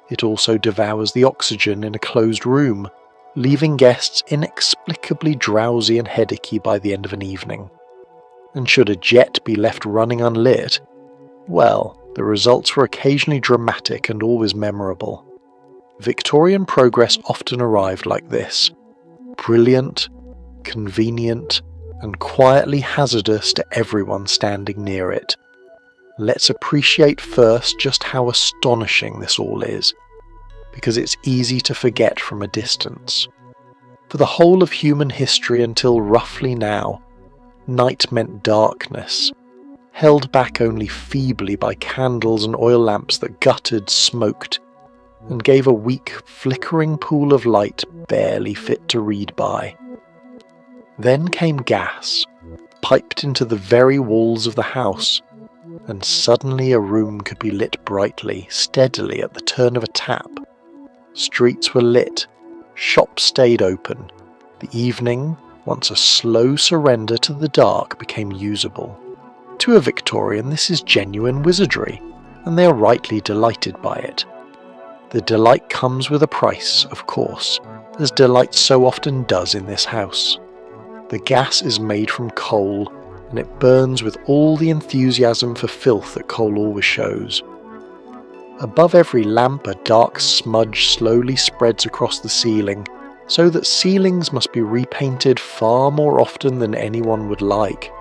It also devours the oxygen in a closed room, leaving guests inexplicably drowsy and headachy by the end of an evening. And should a jet be left running unlit, well, the results were occasionally dramatic and always memorable. Victorian progress often arrived like this, brilliant, convenient, and quietly hazardous to everyone standing near it. Let's appreciate first just how astonishing this all is, because it's easy to forget from a distance. For the whole of human history until roughly now, night meant darkness, held back only feebly by candles and oil lamps that guttered, smoked, and gave a weak, flickering pool of light barely fit to read by. Then came gas, piped into the very walls of the house, and suddenly a room could be lit brightly, steadily at the turn of a tap. Streets were lit, shops stayed open. The evening, once a slow surrender to the dark, became usable. To a Victorian, this is genuine wizardry, and they are rightly delighted by it. The delight comes with a price, of course, as delight so often does in this house. The gas is made from coal, and it burns with all the enthusiasm for filth that coal always shows. Above every lamp a dark smudge slowly spreads across the ceiling, so that ceilings must be repainted far more often than anyone would like.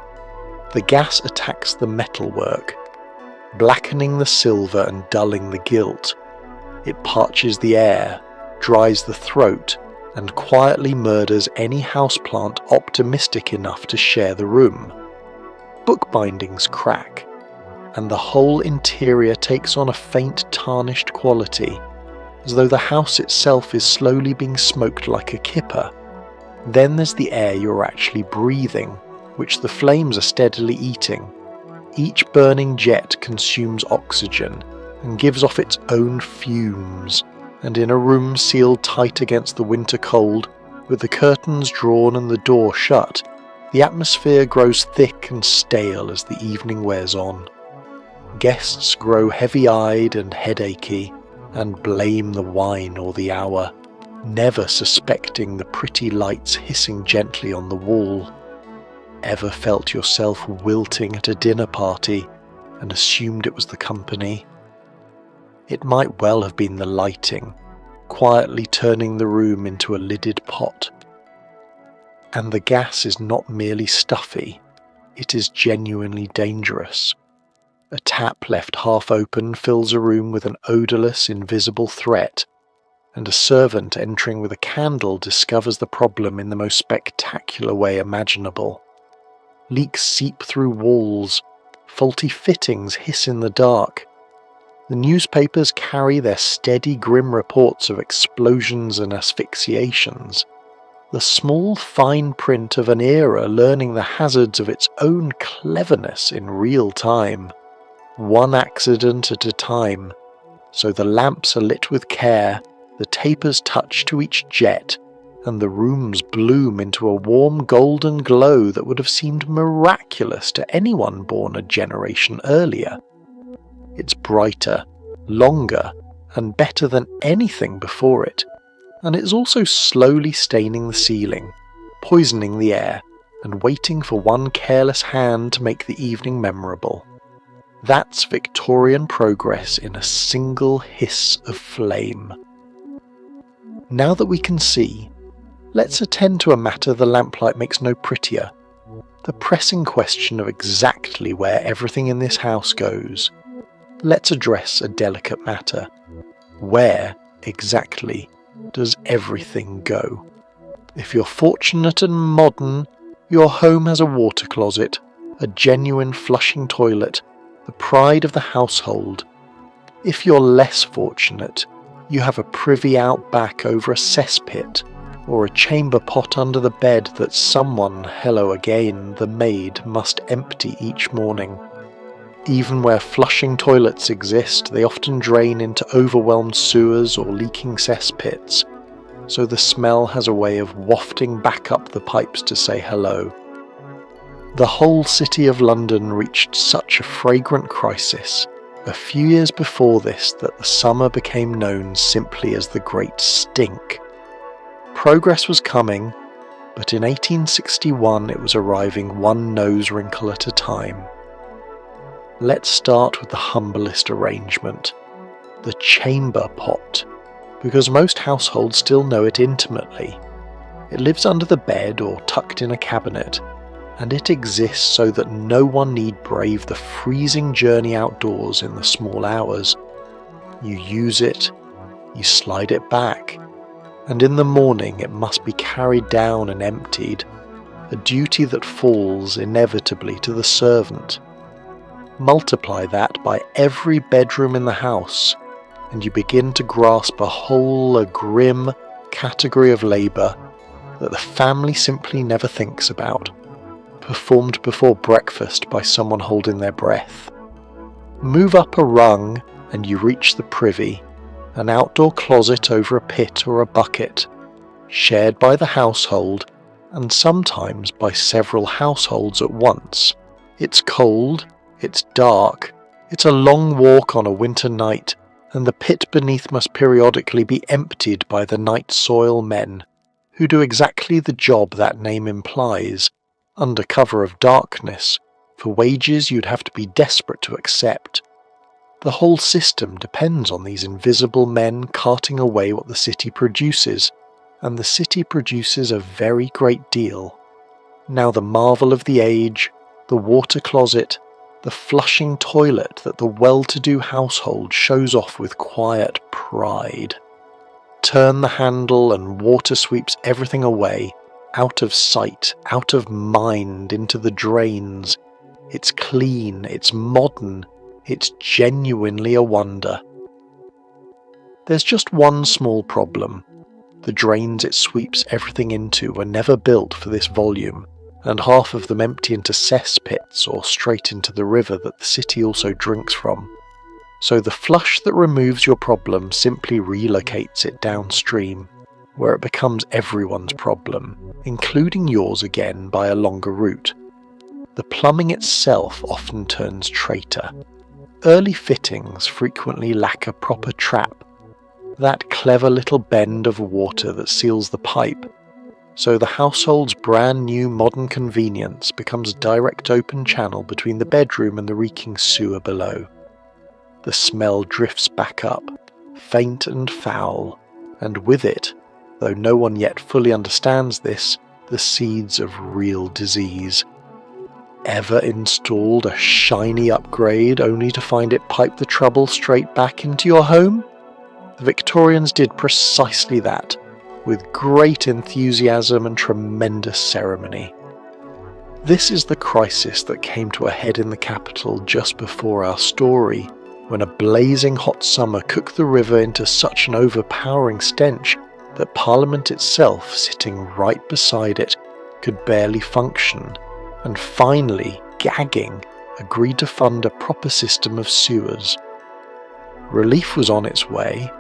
The gas attacks the metalwork, blackening the silver and dulling the gilt. It parches the air, dries the throat, and quietly murders any houseplant optimistic enough to share the room. Bookbindings crack, and the whole interior takes on a faint tarnished quality, as though the house itself is slowly being smoked like a kipper. Then there's the air you're actually breathing, which the flames are steadily eating. Each burning jet consumes oxygen and gives off its own fumes, and in a room sealed tight against the winter cold, with the curtains drawn and the door shut, the atmosphere grows thick and stale as the evening wears on. Guests grow heavy-eyed and headachy, and blame the wine or the hour, never suspecting the pretty lights hissing gently on the wall. Ever felt yourself wilting at a dinner party and assumed it was the company? It might well have been the lighting, quietly turning the room into a lidded pot. And the gas is not merely stuffy, it is genuinely dangerous. A tap left half open fills a room with an odourless, invisible threat, and a servant entering with a candle discovers the problem in the most spectacular way imaginable. Leaks seep through walls, faulty fittings hiss in the dark. The newspapers carry their steady, grim reports of explosions and asphyxiations. The small fine print of an era learning the hazards of its own cleverness in real time. One accident at a time, so the lamps are lit with care, the tapers touch to each jet, and the rooms bloom into a warm golden glow that would have seemed miraculous to anyone born a generation earlier. It's brighter, longer, and better than anything before it, and it's also slowly staining the ceiling, poisoning the air, and waiting for one careless hand to make the evening memorable. That's Victorian progress in a single hiss of flame. Now that we can see, let's attend to a matter the lamplight makes no prettier. The pressing question of exactly where everything in this house goes. Let's address a delicate matter. Where, exactly, does everything go? If you're fortunate and modern, your home has a water closet, a genuine flushing toilet, the pride of the household. If you're less fortunate, you have a privy out back over a cesspit, or a chamber pot under the bed that someone, hello again, the maid, must empty each morning. Even where flushing toilets exist, they often drain into overwhelmed sewers or leaking cesspits, so the smell has a way of wafting back up the pipes to say hello. The whole city of London reached such a fragrant crisis a few years before this that the summer became known simply as the Great Stink. Progress was coming, but in 1861 it was arriving one nose wrinkle at a time. Let's start with the humblest arrangement, the chamber pot, because most households still know it intimately. It lives under the bed or tucked in a cabinet, and it exists so that no one need brave the freezing journey outdoors in the small hours. You use it, you slide it back, and in the morning it must be carried down and emptied, a duty that falls inevitably to the servant. Multiply that by every bedroom in the house, and you begin to grasp a grim category of labour that the family simply never thinks about, performed before breakfast by someone holding their breath. Move up a rung and you reach the privy, an outdoor closet over a pit or a bucket, shared by the household and sometimes by several households at once. It's cold, it's dark, it's a long walk on a winter night, and the pit beneath must periodically be emptied by the night soil men, who do exactly the job that name implies, under cover of darkness, for wages you'd have to be desperate to accept. The whole system depends on these invisible men carting away what the city produces, and the city produces a very great deal. Now the marvel of the age, the water closet, the flushing toilet that the well-to-do household shows off with quiet pride. Turn the handle and water sweeps everything away, out of sight, out of mind, into the drains. It's clean, it's modern, it's genuinely a wonder. There's just one small problem. The drains it sweeps everything into were never built for this volume, and half of them empty into cesspits or straight into the river that the city also drinks from. So the flush that removes your problem simply relocates it downstream, where it becomes everyone's problem, including yours again by a longer route. The plumbing itself often turns traitor. Early fittings frequently lack a proper trap, that clever little bend of water that seals the pipe, so the household's brand new modern convenience becomes a direct open channel between the bedroom and the reeking sewer below. The smell drifts back up, faint and foul, and with it, though no one yet fully understands this, the seeds of real disease. Ever installed a shiny upgrade only to find it pipe the trouble straight back into your home? The Victorians did precisely that, with great enthusiasm and tremendous ceremony. This is the crisis that came to a head in the capital just before our story, when a blazing hot summer cooked the river into such an overpowering stench that Parliament itself, sitting right beside it, could barely function, and finally, gagging, agreed to fund a proper system of sewers. Relief was on its way,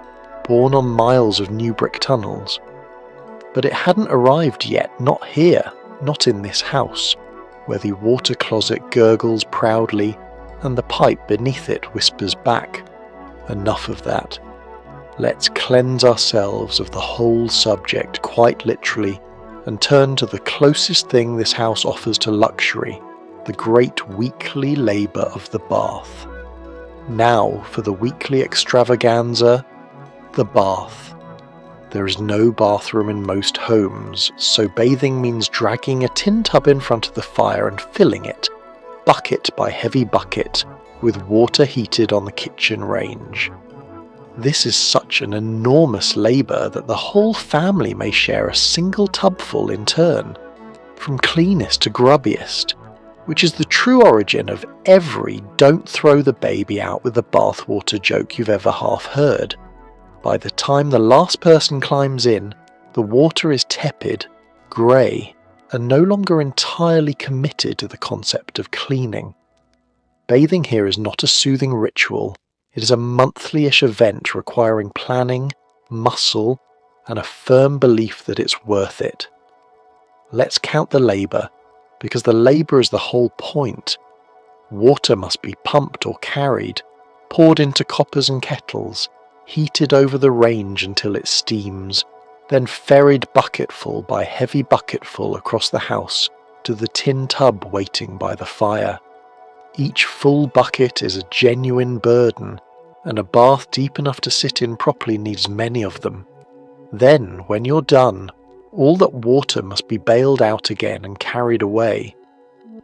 borne on miles of new brick tunnels. But it hadn't arrived yet, not here, not in this house, where the water closet gurgles proudly and the pipe beneath it whispers back, "Enough of that. Let's cleanse ourselves of the whole subject quite literally and turn to the closest thing this house offers to luxury, the great weekly labour of the bath." Now for the weekly extravaganza, the bath. There is no bathroom in most homes, so bathing means dragging a tin tub in front of the fire and filling it, bucket by heavy bucket, with water heated on the kitchen range. This is such an enormous labour that the whole family may share a single tubful in turn, from cleanest to grubbiest, which is the true origin of every "don't throw the baby out with the bathwater" joke you've ever half heard. By the time the last person climbs in, the water is tepid, grey, and no longer entirely committed to the concept of cleaning. Bathing here is not a soothing ritual, it is a monthly-ish event requiring planning, muscle, and a firm belief that it's worth it. Let's count the labour, because the labour is the whole point. Water must be pumped or carried, poured into coppers and kettles, heated over the range until it steams, then ferried bucketful by heavy bucketful across the house to the tin tub waiting by the fire. Each full bucket is a genuine burden, and a bath deep enough to sit in properly needs many of them. Then, when you're done, all that water must be bailed out again and carried away.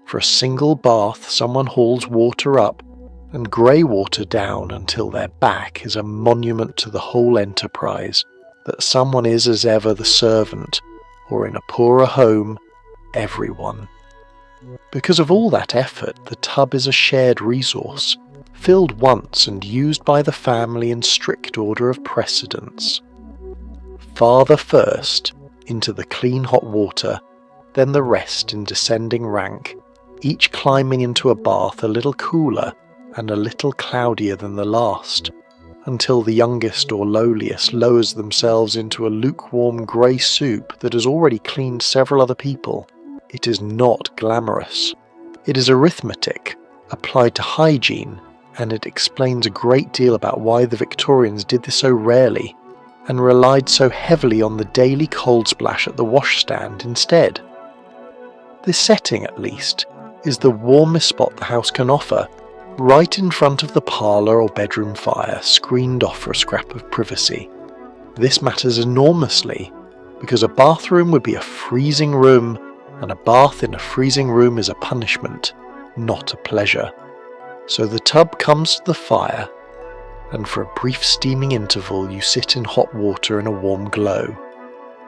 For a single bath, someone hauls water up, and grey water down until their back is a monument to the whole enterprise, that someone is as ever the servant, or in a poorer home, everyone. Because of all that effort, the tub is a shared resource, filled once and used by the family in strict order of precedence. Father first, into the clean hot water, then the rest in descending rank, each climbing into a bath a little cooler and a little cloudier than the last, until the youngest or lowliest lowers themselves into a lukewarm grey soup that has already cleaned several other people. It is not glamorous. It is arithmetic, applied to hygiene, and it explains a great deal about why the Victorians did this so rarely, and relied so heavily on the daily cold splash at the washstand instead. This setting, at least, is the warmest spot the house can offer, right in front of the parlour or bedroom fire, screened off for a scrap of privacy. This matters enormously, because a bathroom would be a freezing room, and a bath in a freezing room is a punishment, not a pleasure. So the tub comes to the fire, and for a brief steaming interval you sit in hot water in a warm glow,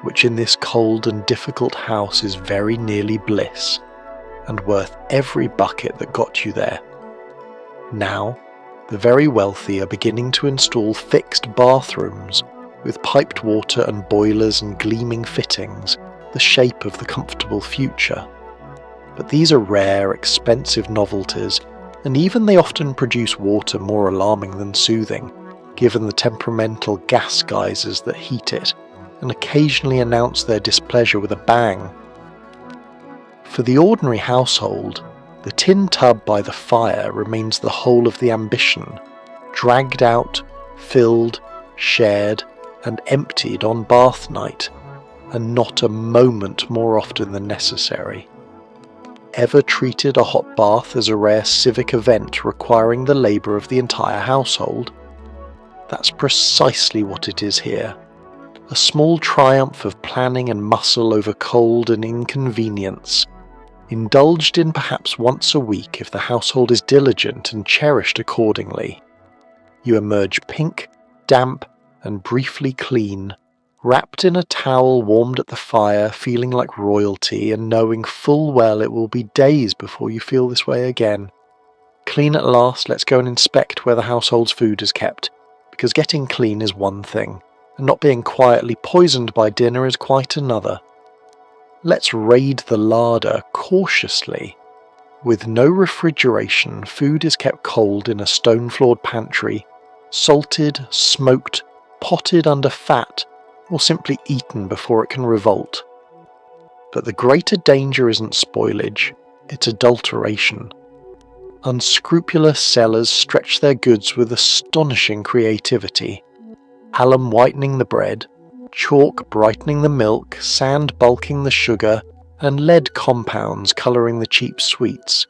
which in this cold and difficult house is very nearly bliss, and worth every bucket that got you there. Now, the very wealthy are beginning to install fixed bathrooms, with piped water and boilers and gleaming fittings, the shape of the comfortable future. But these are rare, expensive novelties, and even they often produce water more alarming than soothing, given the temperamental gas geysers that heat it, and occasionally announce their displeasure with a bang. For the ordinary household, the tin tub by the fire remains the whole of the ambition, dragged out, filled, shared, and emptied on bath night, and not a moment more often than necessary. Ever treated a hot bath as a rare civic event requiring the labour of the entire household? That's precisely what it is here. A small triumph of planning and muscle over cold and inconvenience, indulged in perhaps once a week if the household is diligent and cherished accordingly. You emerge pink, damp, and briefly clean, wrapped in a towel warmed at the fire, feeling like royalty and knowing full well it will be days before you feel this way again. Clean at last, let's go and inspect where the household's food is kept, because getting clean is one thing, and not being quietly poisoned by dinner is quite another. Let's raid the larder cautiously. With no refrigeration, food is kept cold in a stone-floored pantry, salted, smoked, potted under fat, or simply eaten before it can revolt. But the greater danger isn't spoilage, it's adulteration. Unscrupulous sellers stretch their goods with astonishing creativity. Alum whitening the bread, chalk brightening the milk, sand bulking the sugar, and lead compounds colouring the cheap sweets.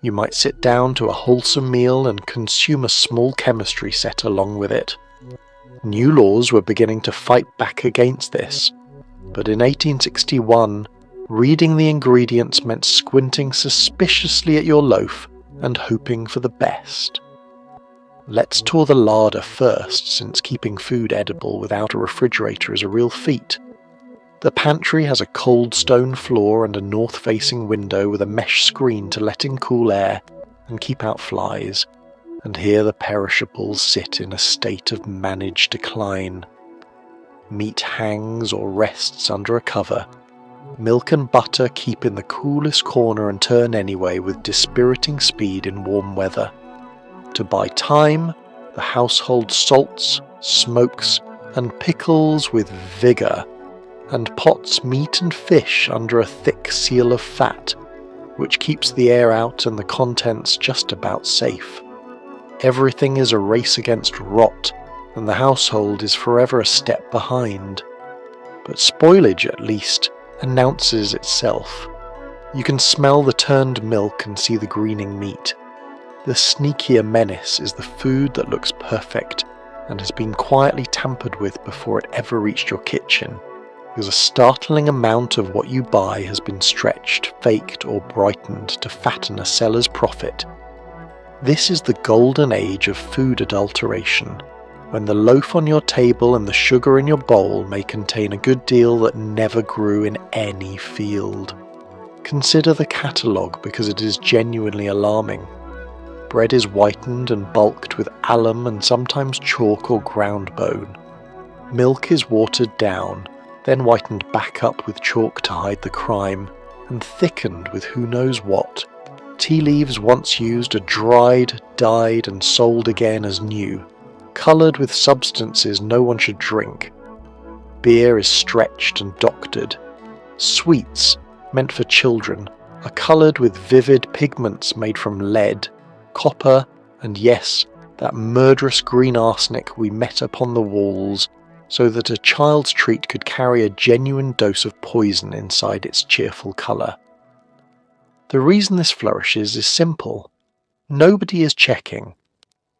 You might sit down to a wholesome meal and consume a small chemistry set along with it. New laws were beginning to fight back against this, but in 1861, reading the ingredients meant squinting suspiciously at your loaf and hoping for the best. Let's tour the larder first, since keeping food edible without a refrigerator is a real feat. The pantry has a cold stone floor and a north-facing window with a mesh screen to let in cool air and keep out flies, and here the perishables sit in a state of managed decline. Meat hangs or rests under a cover. Milk and butter keep in the coolest corner and turn anyway with dispiriting speed in warm weather. To buy time, the household salts, smokes, and pickles with vigour, and pots meat and fish under a thick seal of fat, which keeps the air out and the contents just about safe. Everything is a race against rot, and the household is forever a step behind. But spoilage, at least, announces itself. You can smell the turned milk and see the greening meat. The sneakier menace is the food that looks perfect and has been quietly tampered with before it ever reached your kitchen, because a startling amount of what you buy has been stretched, faked, or brightened to fatten a seller's profit. This is the golden age of food adulteration, when the loaf on your table and the sugar in your bowl may contain a good deal that never grew in any field. Consider the catalogue, because it is genuinely alarming. Bread is whitened and bulked with alum and sometimes chalk or ground bone. Milk is watered down, then whitened back up with chalk to hide the crime, and thickened with who knows what. Tea leaves once used are dried, dyed, and sold again as new, coloured with substances no one should drink. Beer is stretched and doctored. Sweets, meant for children, are coloured with vivid pigments made from lead, copper, and yes, that murderous green arsenic we met upon the walls, so that a child's treat could carry a genuine dose of poison inside its cheerful colour. The reason this flourishes is simple. Nobody is checking.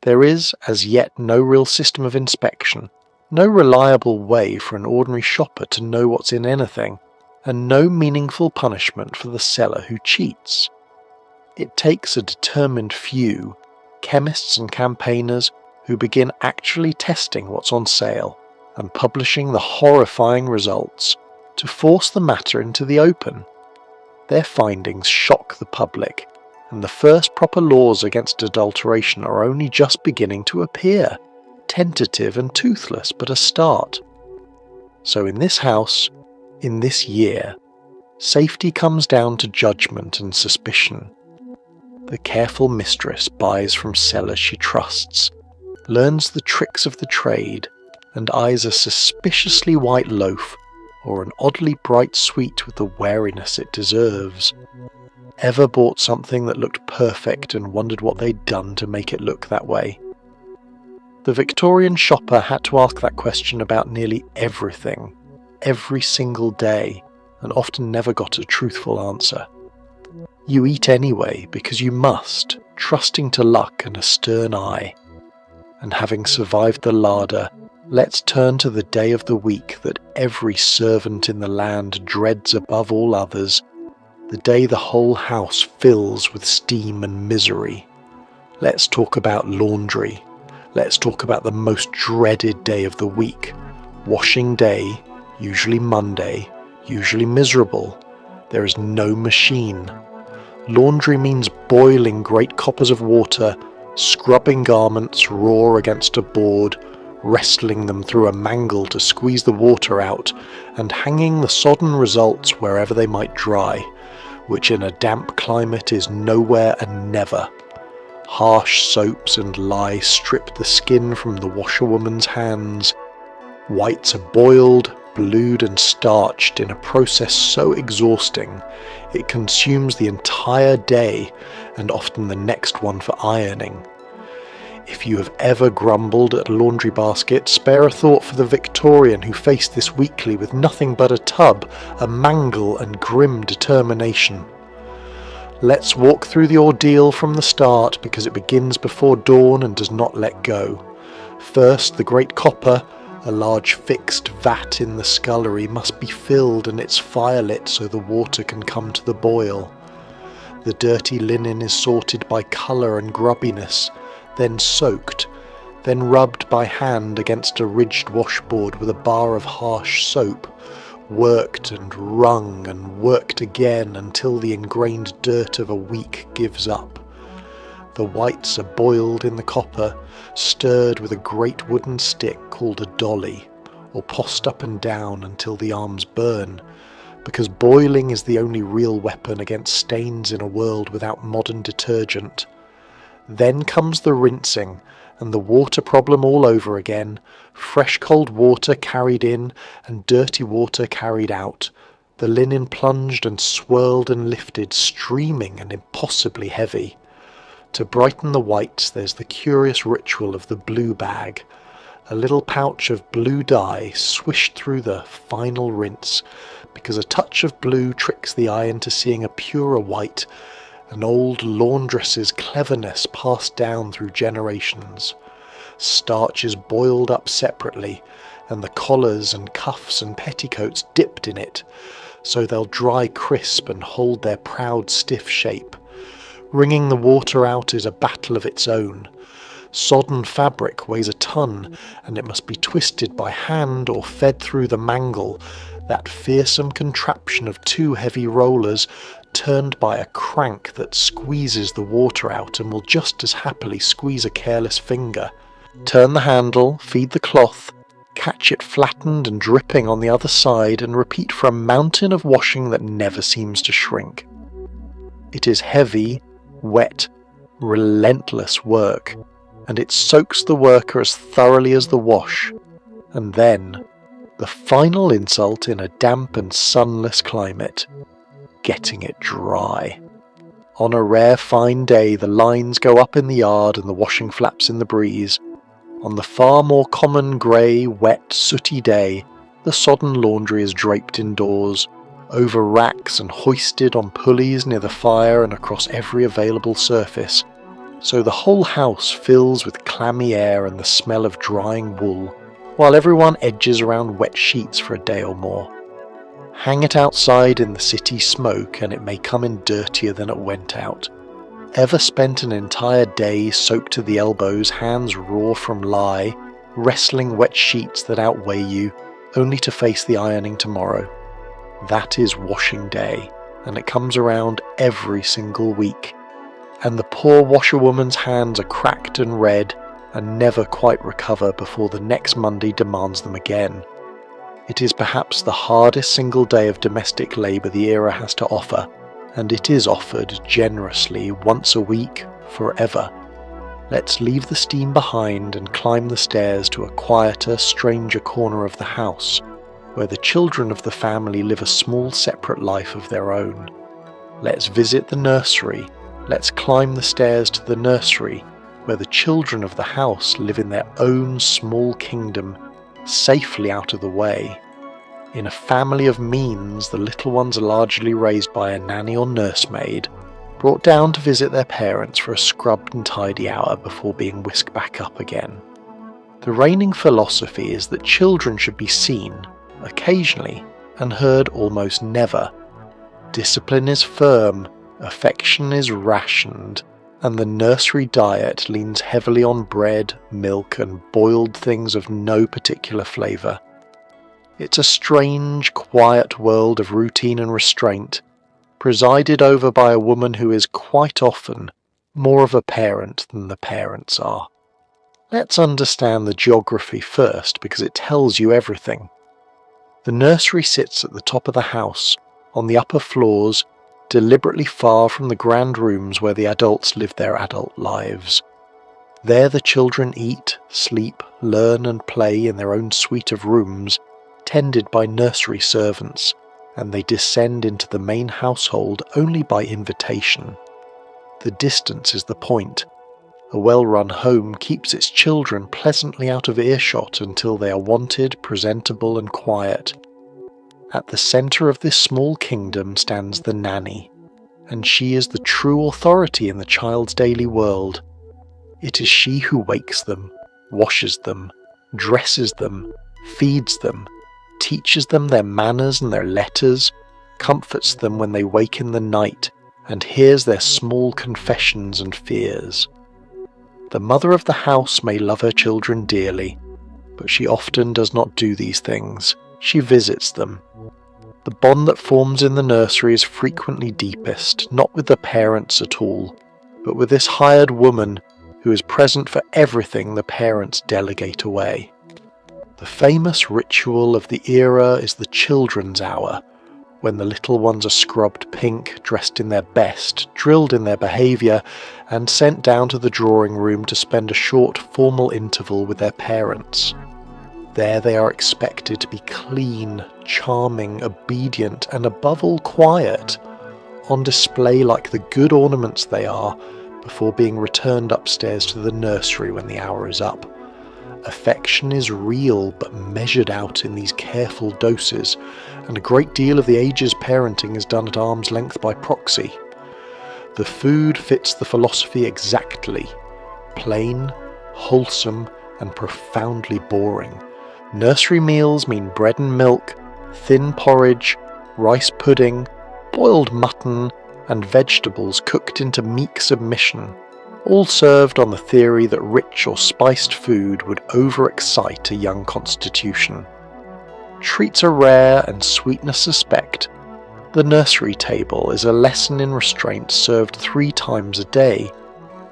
There is, as yet, no real system of inspection, no reliable way for an ordinary shopper to know what's in anything, and no meaningful punishment for the seller who cheats. It takes a determined few, chemists and campaigners, who begin actually testing what's on sale and publishing the horrifying results to force the matter into the open. Their findings shock the public, and the first proper laws against adulteration are only just beginning to appear, tentative and toothless, but a start. So in this house, in this year, safety comes down to judgment and suspicion. The careful mistress buys from sellers she trusts, learns the tricks of the trade, and eyes a suspiciously white loaf or an oddly bright sweet with the wariness it deserves. Ever bought something that looked perfect and wondered what they'd done to make it look that way? The Victorian shopper had to ask that question about nearly everything, every single day, and often never got a truthful answer. You eat anyway because you must, trusting to luck and a stern eye. And having survived the larder, let's turn to the day of the week that every servant in the land dreads above all others, the day the whole house fills with steam and misery. Let's talk about laundry. Let's talk about the most dreaded day of the week. Washing day, usually Monday, usually miserable. There is no machine. Laundry means boiling great coppers of water, scrubbing garments raw against a board, wrestling them through a mangle to squeeze the water out, and hanging the sodden results wherever they might dry, which in a damp climate is nowhere and never. Harsh soaps and lye strip the skin from the washerwoman's hands. Whites are boiled, blued and starched in a process so exhausting it consumes the entire day and often the next one for ironing. If you have ever grumbled at a laundry basket, spare a thought for the Victorian who faced this weekly with nothing but a tub, a mangle and grim determination. Let's walk through the ordeal from the start because it begins before dawn and does not let go. First, the great copper, a large fixed vat in the scullery, must be filled and its fire lit so the water can come to the boil. The dirty linen is sorted by colour and grubbiness, then soaked, then rubbed by hand against a ridged washboard with a bar of harsh soap, worked and wrung and worked again until the ingrained dirt of a week gives up. The whites are boiled in the copper, stirred with a great wooden stick called a dolly, or tossed up and down until the arms burn, because boiling is the only real weapon against stains in a world without modern detergent. Then comes the rinsing, and the water problem all over again, fresh cold water carried in and dirty water carried out, the linen plunged and swirled and lifted, streaming and impossibly heavy. To brighten the whites there's the curious ritual of the blue bag, a little pouch of blue dye swished through the final rinse, because a touch of blue tricks the eye into seeing a purer white, an old laundress's cleverness passed down through generations. Starch is boiled up separately, and the collars and cuffs and petticoats dipped in it, so they'll dry crisp and hold their proud stiff shape. Wringing the water out is a battle of its own. Sodden fabric weighs a ton, and it must be twisted by hand or fed through the mangle, that fearsome contraption of two heavy rollers turned by a crank that squeezes the water out and will just as happily squeeze a careless finger. Turn the handle, feed the cloth, catch it flattened and dripping on the other side, and repeat for a mountain of washing that never seems to shrink. It is heavy, wet, relentless work, and it soaks the worker as thoroughly as the wash. And then, the final insult in a damp and sunless climate, getting it dry. On a rare fine day the lines go up in the yard and the washing flaps in the breeze. On the far more common grey, wet, sooty day, the sodden laundry is draped indoors, over racks and hoisted on pulleys near the fire and across every available surface, so the whole house fills with clammy air and the smell of drying wool, while everyone edges around wet sheets for a day or more. Hang it outside in the city smoke and it may come in dirtier than it went out. Ever spent an entire day soaked to the elbows, hands raw from lye, wrestling wet sheets that outweigh you, only to face the ironing tomorrow? That is washing day, and it comes around every single week. And the poor washerwoman's hands are cracked and red, and never quite recover before the next Monday demands them again. It is perhaps the hardest single day of domestic labour the era has to offer, and it is offered generously once a week, forever. Let's leave the steam behind and climb the stairs to a quieter, stranger corner of the house, where the children of the family live a small separate life of their own. Let's visit the nursery. Let's climb the stairs to the nursery, where the children of the house live in their own small kingdom, safely out of the way. In a family of means, the little ones are largely raised by a nanny or nursemaid, brought down to visit their parents for a scrubbed and tidy hour before being whisked back up again. The reigning philosophy is that children should be seen, occasionally, and heard almost never. Discipline is firm, affection is rationed, and the nursery diet leans heavily on bread, milk, and boiled things of no particular flavour. It's a strange, quiet world of routine and restraint, presided over by a woman who is quite often more of a parent than the parents are. Let's understand the geography first, because it tells you everything. The nursery sits at the top of the house, on the upper floors, deliberately far from the grand rooms where the adults live their adult lives. There the children eat, sleep, learn and play in their own suite of rooms, tended by nursery servants, and they descend into the main household only by invitation. The distance is the point. A well-run home keeps its children pleasantly out of earshot until they are wanted, presentable and quiet. At the centre of this small kingdom stands the nanny, and she is the true authority in the child's daily world. It is she who wakes them, washes them, dresses them, feeds them, teaches them their manners and their letters, comforts them when they wake in the night, and hears their small confessions and fears. The mother of the house may love her children dearly, but she often does not do these things. She visits them. The bond that forms in the nursery is frequently deepest, not with the parents at all, but with this hired woman who is present for everything the parents delegate away. The famous ritual of the era is the children's hour, when the little ones are scrubbed pink, dressed in their best, drilled in their behaviour, and sent down to the drawing room to spend a short formal interval with their parents. There they are expected to be clean, charming, obedient, and above all quiet, on display like the good ornaments they are, before being returned upstairs to the nursery when the hour is up. Affection is real but measured out in these careful doses, and a great deal of the age's parenting is done at arm's length by proxy. The food fits the philosophy exactly: plain, wholesome, and profoundly boring. Nursery meals mean bread and milk, thin porridge, rice pudding, boiled mutton, and vegetables cooked into meek submission, all served on the theory that rich or spiced food would overexcite a young constitution. Treats are rare and sweetness suspect. The nursery table is a lesson in restraint served 3 times a day,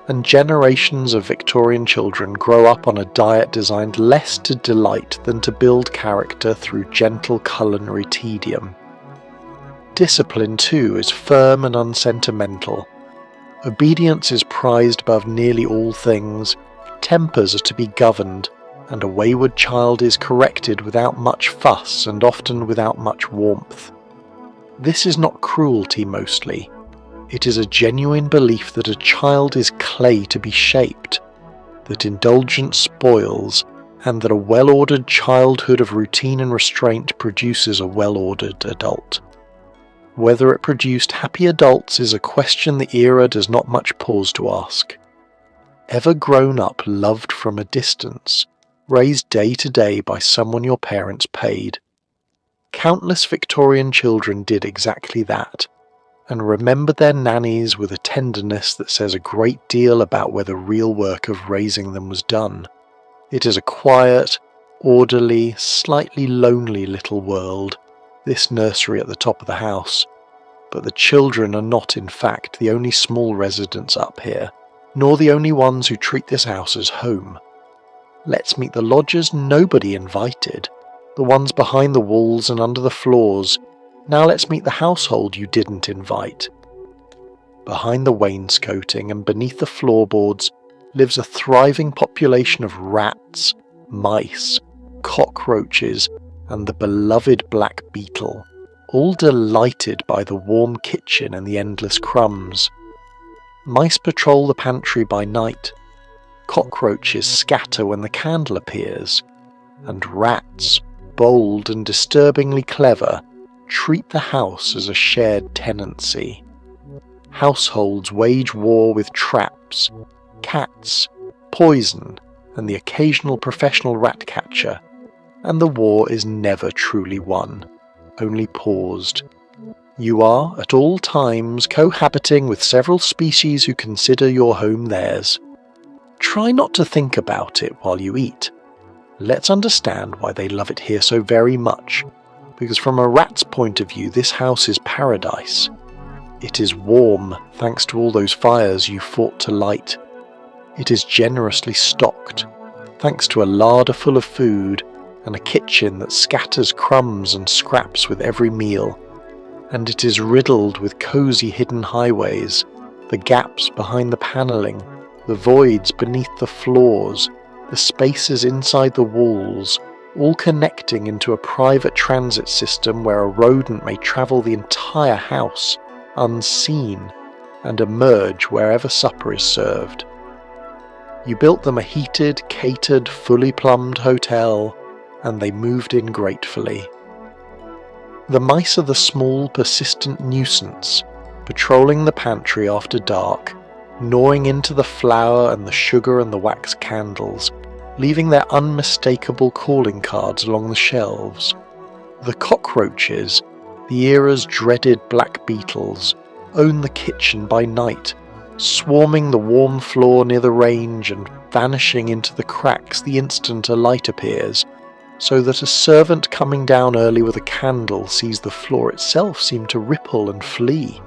and generations of Victorian children grow up on a diet designed less to delight than to build character through gentle culinary tedium. Discipline, too, is firm and unsentimental. Obedience is prized above nearly all things, tempers are to be governed, and a wayward child is corrected without much fuss and often without much warmth. This is not cruelty mostly. It is a genuine belief that a child is clay to be shaped, that indulgence spoils, and that a well-ordered childhood of routine and restraint produces a well-ordered adult. Whether it produced happy adults is a question the era does not much pause to ask. Ever grown up loved from a distance, raised day to day by someone your parents paid? Countless Victorian children did exactly that, and remembered their nannies with a tenderness that says a great deal about where the real work of raising them was done. It is a quiet, orderly, slightly lonely little world, this nursery at the top of the house, but the children are not in fact the only small residents up here, nor the only ones who treat this house as home. Let's meet the lodgers nobody invited, the ones behind the walls and under the floors. Now let's meet the household you didn't invite, Behind the wainscoting and beneath the floorboards lives a thriving population of rats, mice, cockroaches, and the beloved black beetle, all delighted by the warm kitchen and the endless crumbs. Mice patrol the pantry by night, cockroaches scatter when the candle appears, and rats, bold and disturbingly clever, treat the house as a shared tenancy. Households wage war with traps, cats, poison, and the occasional professional rat catcher, and the war is never truly won, only paused. You are, at all times, cohabiting with several species who consider your home theirs. Try not to think about it while you eat. Let's understand why they love it here so very much, because from a rat's point of view this house is paradise. It is warm thanks to all those fires you fought to light. It is generously stocked, thanks to a larder full of food and a kitchen that scatters crumbs and scraps with every meal. And it is riddled with cosy hidden highways, the gaps behind the panelling, the voids beneath the floors, the spaces inside the walls, all connecting into a private transit system where a rodent may travel the entire house, unseen, and emerge wherever supper is served. You built them a heated, catered, fully plumbed hotel, and they moved in gratefully. The mice are the small, persistent nuisance, patrolling the pantry after dark, gnawing into the flour and the sugar and the wax candles, leaving their unmistakable calling cards along the shelves. The cockroaches, the era's dreaded black beetles, own the kitchen by night, swarming the warm floor near the range and vanishing into the cracks the instant a light appears, so that a servant coming down early with a candle sees the floor itself seem to ripple and flee.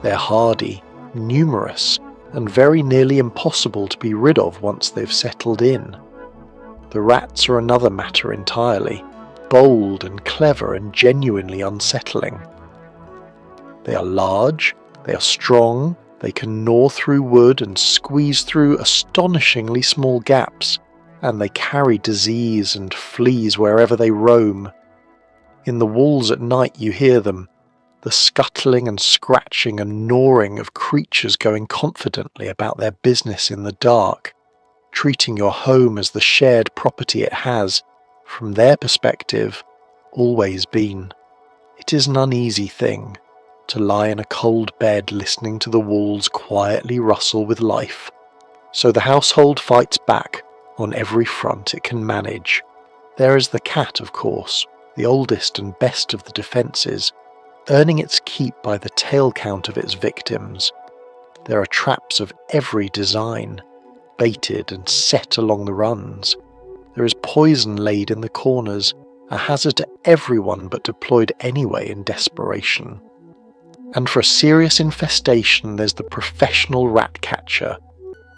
They're hardy, numerous, and very nearly impossible to be rid of once they've settled in. The rats are another matter entirely, bold and clever and genuinely unsettling. They are large, they are strong, they can gnaw through wood and squeeze through astonishingly small gaps, and they carry disease and fleas wherever they roam. In the walls at night you hear them, the scuttling and scratching and gnawing of creatures going confidently about their business in the dark, treating your home as the shared property it has, from their perspective, always been. It is an uneasy thing to lie in a cold bed listening to the walls quietly rustle with life. So the household fights back on every front it can manage. There is the cat, of course, the oldest and best of the defences, earning its keep by the tail count of its victims. There are traps of every design, baited and set along the runs. There is poison laid in the corners, a hazard to everyone but deployed anyway in desperation. And for a serious infestation there's the professional rat catcher,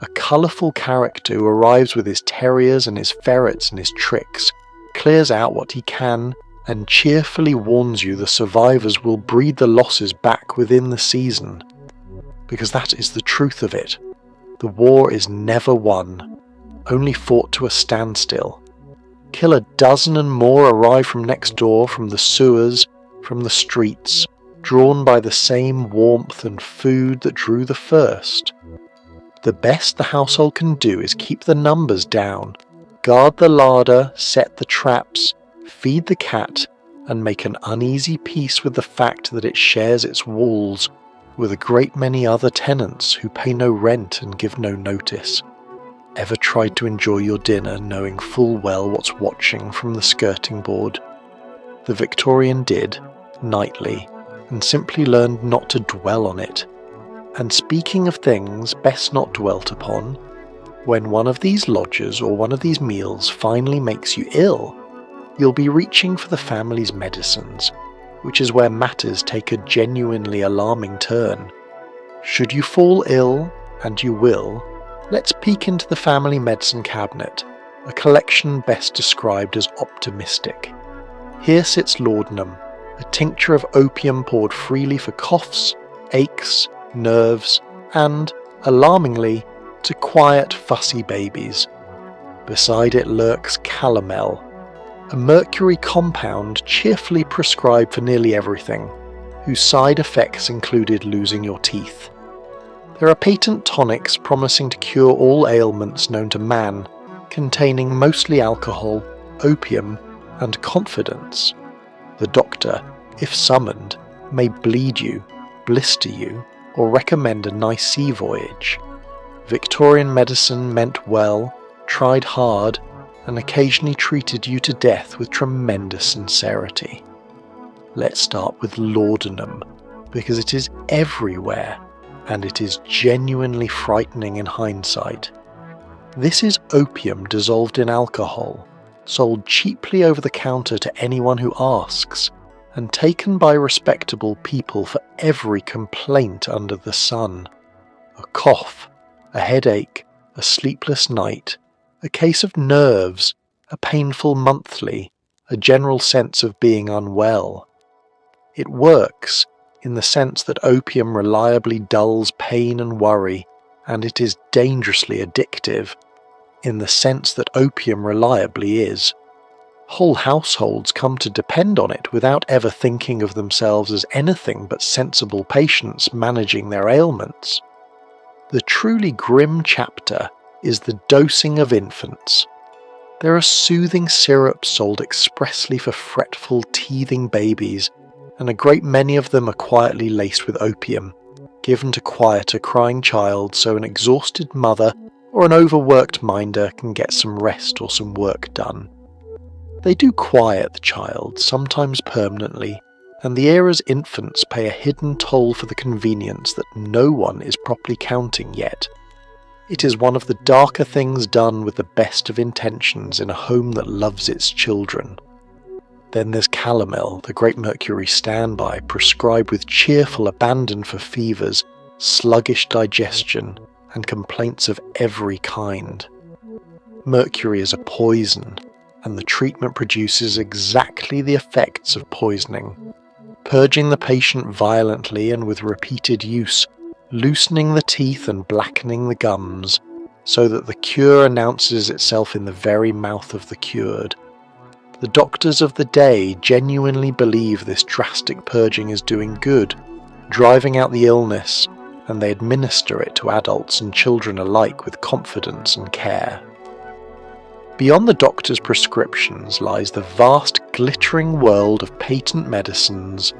a colourful character who arrives with his terriers and his ferrets and his tricks, clears out what he can, and cheerfully warns you the survivors will breed the losses back within the season. Because that is the truth of it. The war is never won, only fought to a standstill. Kill a dozen and more arrive from next door, from the sewers, from the streets, drawn by the same warmth and food that drew the first. The best the household can do is keep the numbers down, guard the larder, set the traps, feed the cat, and make an uneasy peace with the fact that it shares its walls with a great many other tenants who pay no rent and give no notice. Ever tried to enjoy your dinner knowing full well what's watching from the skirting board? The Victorian did, nightly, and simply learned not to dwell on it. And speaking of things best not dwelt upon, when one of these lodgers or one of these meals finally makes you ill, you'll be reaching for the family's medicines, which is where matters take a genuinely alarming turn. Should you fall ill, and you will, let's peek into the family medicine cabinet, a collection best described as optimistic. Here sits laudanum, a tincture of opium poured freely for coughs, aches, nerves, and, alarmingly, to quiet fussy babies. Beside it lurks calomel, a mercury compound cheerfully prescribed for nearly everything, whose side effects included losing your teeth. There are patent tonics promising to cure all ailments known to man, containing mostly alcohol, opium, and confidence. The doctor, if summoned, may bleed you, blister you, or recommend a nice sea voyage. Victorian medicine meant well, tried hard, and occasionally treated you to death with tremendous sincerity. Let's start with laudanum, because it is everywhere, and it is genuinely frightening in hindsight. This is opium dissolved in alcohol, sold cheaply over the counter to anyone who asks, and taken by respectable people for every complaint under the sun. A cough, a headache, a sleepless night, a case of nerves, a painful monthly, a general sense of being unwell. It works in the sense that opium reliably dulls pain and worry, and it is dangerously addictive, in the sense that opium reliably is. Whole households come to depend on it without ever thinking of themselves as anything but sensible patients managing their ailments. The truly grim chapter is the dosing of infants. There are soothing syrups sold expressly for fretful, teething babies, and a great many of them are quietly laced with opium, given to quiet a crying child so an exhausted mother or an overworked minder can get some rest or some work done. They do quiet the child, sometimes permanently, and the era's infants pay a hidden toll for the convenience that no one is properly counting yet. It is one of the darker things done with the best of intentions in a home that loves its children. Then there's calomel, the great mercury standby, prescribed with cheerful abandon for fevers, sluggish digestion, and complaints of every kind. Mercury is a poison, and the treatment produces exactly the effects of poisoning, purging the patient violently and with repeated use, loosening the teeth and blackening the gums, so that the cure announces itself in the very mouth of the cured. The doctors of the day genuinely believe this drastic purging is doing good, driving out the illness, and they administer it to adults and children alike with confidence and care. Beyond the doctor's prescriptions lies the vast glittering world of patent medicines,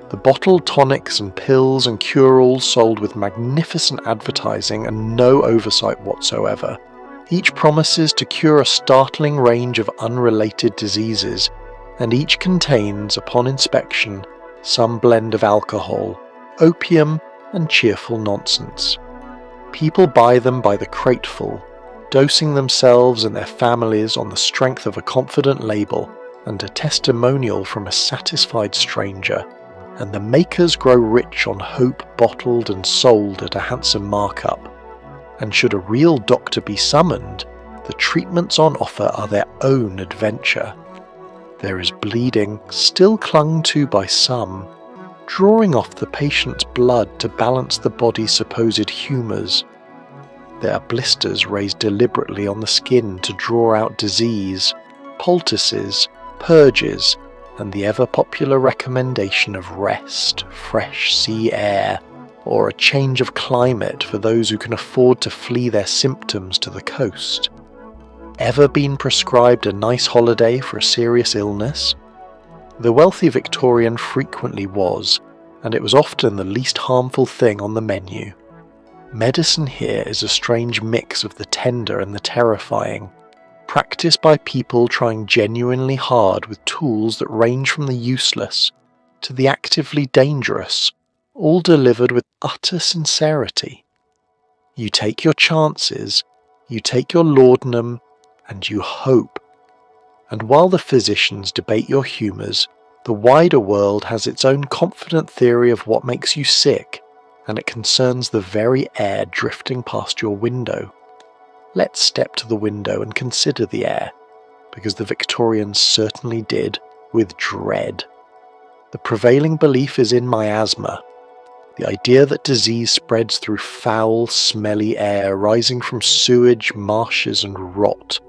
the bottled tonics and pills and cure-alls sold with magnificent advertising and no oversight whatsoever. Each promises to cure a startling range of unrelated diseases, and each contains, upon inspection, some blend of alcohol, opium, and cheerful nonsense. People buy them by the crateful, dosing themselves and their families on the strength of a confident label and a testimonial from a satisfied stranger, and the makers grow rich on hope bottled and sold at a handsome markup. And should a real doctor be summoned, the treatments on offer are their own adventure. There is bleeding, still clung to by some, drawing off the patient's blood to balance the body's supposed humours. There are blisters raised deliberately on the skin to draw out disease, poultices, purges, and the ever-popular recommendation of rest, fresh sea air, or a change of climate for those who can afford to flee their symptoms to the coast. Ever been prescribed a nice holiday for a serious illness? The wealthy Victorian frequently was, and it was often the least harmful thing on the menu. Medicine here is a strange mix of the tender and the terrifying, practiced by people trying genuinely hard with tools that range from the useless to the actively dangerous, all delivered with utter sincerity. You take your chances, you take your laudanum, and you hope. And while the physicians debate your humours, the wider world has its own confident theory of what makes you sick, and it concerns the very air drifting past your window. Let's step to the window and consider the air, because the Victorians certainly did, with dread. The prevailing belief is in miasma. The idea that disease spreads through foul, smelly air rising from sewage, marshes and rot.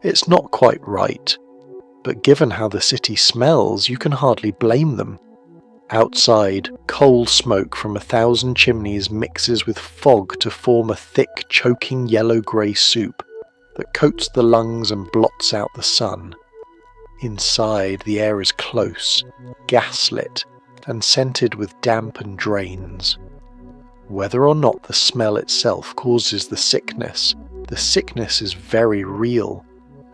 It's not quite right, but given how the city smells, you can hardly blame them. Outside, coal smoke from 1,000 chimneys mixes with fog to form a thick, choking yellow-grey soup that coats the lungs and blots out the sun. Inside, the air is close, gaslit, and scented with damp and drains. Whether or not the smell itself causes the sickness is very real,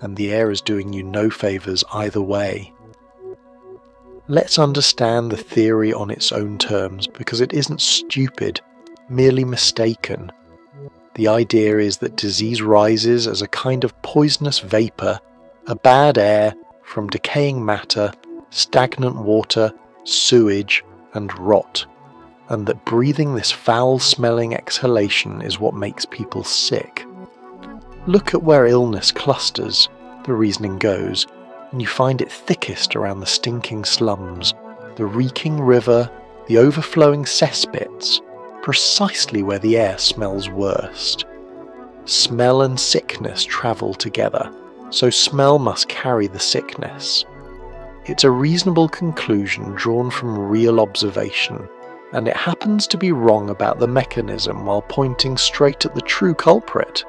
and the air is doing you no favours either way. Let's understand the theory on its own terms, because it isn't stupid, merely mistaken. The idea is that disease rises as a kind of poisonous vapour, a bad air from decaying matter, stagnant water, sewage, and rot, and that breathing this foul-smelling exhalation is what makes people sick. Look at where illness clusters, the reasoning goes, and you find it thickest around the stinking slums, the reeking river, the overflowing cesspits, precisely where the air smells worst. Smell and sickness travel together, so smell must carry the sickness. It's a reasonable conclusion drawn from real observation, and it happens to be wrong about the mechanism while pointing straight at the true culprit,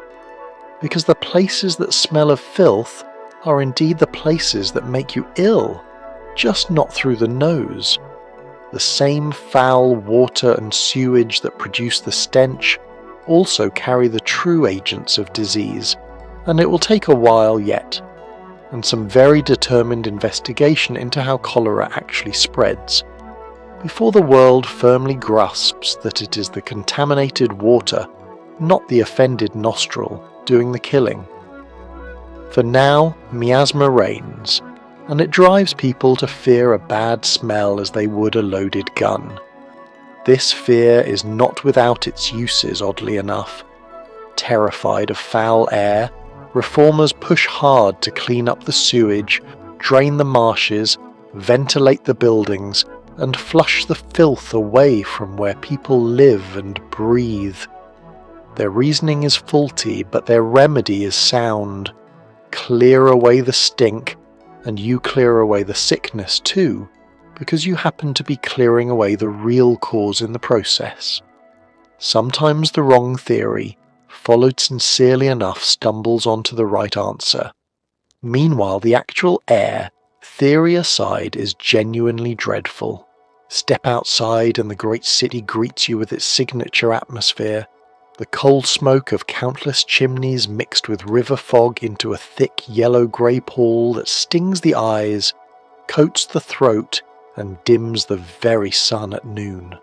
because the places that smell of filth are indeed the places that make you ill, just not through the nose. The same foul water and sewage that produce the stench also carry the true agents of disease, and it will take a while yet, and some very determined investigation into how cholera actually spreads, before the world firmly grasps that it is the contaminated water, not the offended nostril, doing the killing. For now, miasma reigns, and it drives people to fear a bad smell as they would a loaded gun. This fear is not without its uses, oddly enough. Terrified of foul air, reformers push hard to clean up the sewage, drain the marshes, ventilate the buildings, and flush the filth away from where people live and breathe. Their reasoning is faulty, but their remedy is sound. Clear away the stink, and you clear away the sickness too, because you happen to be clearing away the real cause in the process. Sometimes the wrong theory, followed sincerely enough, stumbles onto the right answer. Meanwhile, the actual air, theory aside, is genuinely dreadful. Step outside and the great city greets you with its signature atmosphere. The coal smoke of countless chimneys mixed with river fog into a thick yellow-grey pall that stings the eyes, coats the throat, and dims the very sun at noon.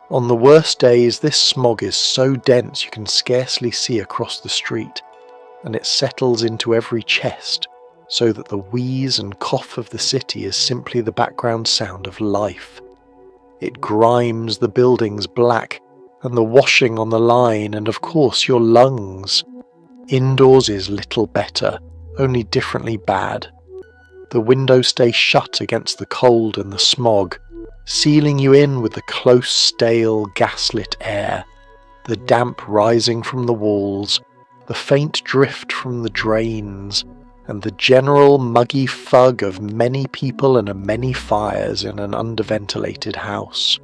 On the worst days, this smog is so dense you can scarcely see across the street, and it settles into every chest, so that the wheeze and cough of the city is simply the background sound of life. It grimes the buildings black, and the washing on the line, and of course your lungs. Indoors is little better, only differently bad. The windows stay shut against the cold and the smog, sealing you in with the close, stale, gaslit air, the damp rising from the walls, the faint drift from the drains, and the general muggy fug of many people and many fires in an underventilated house.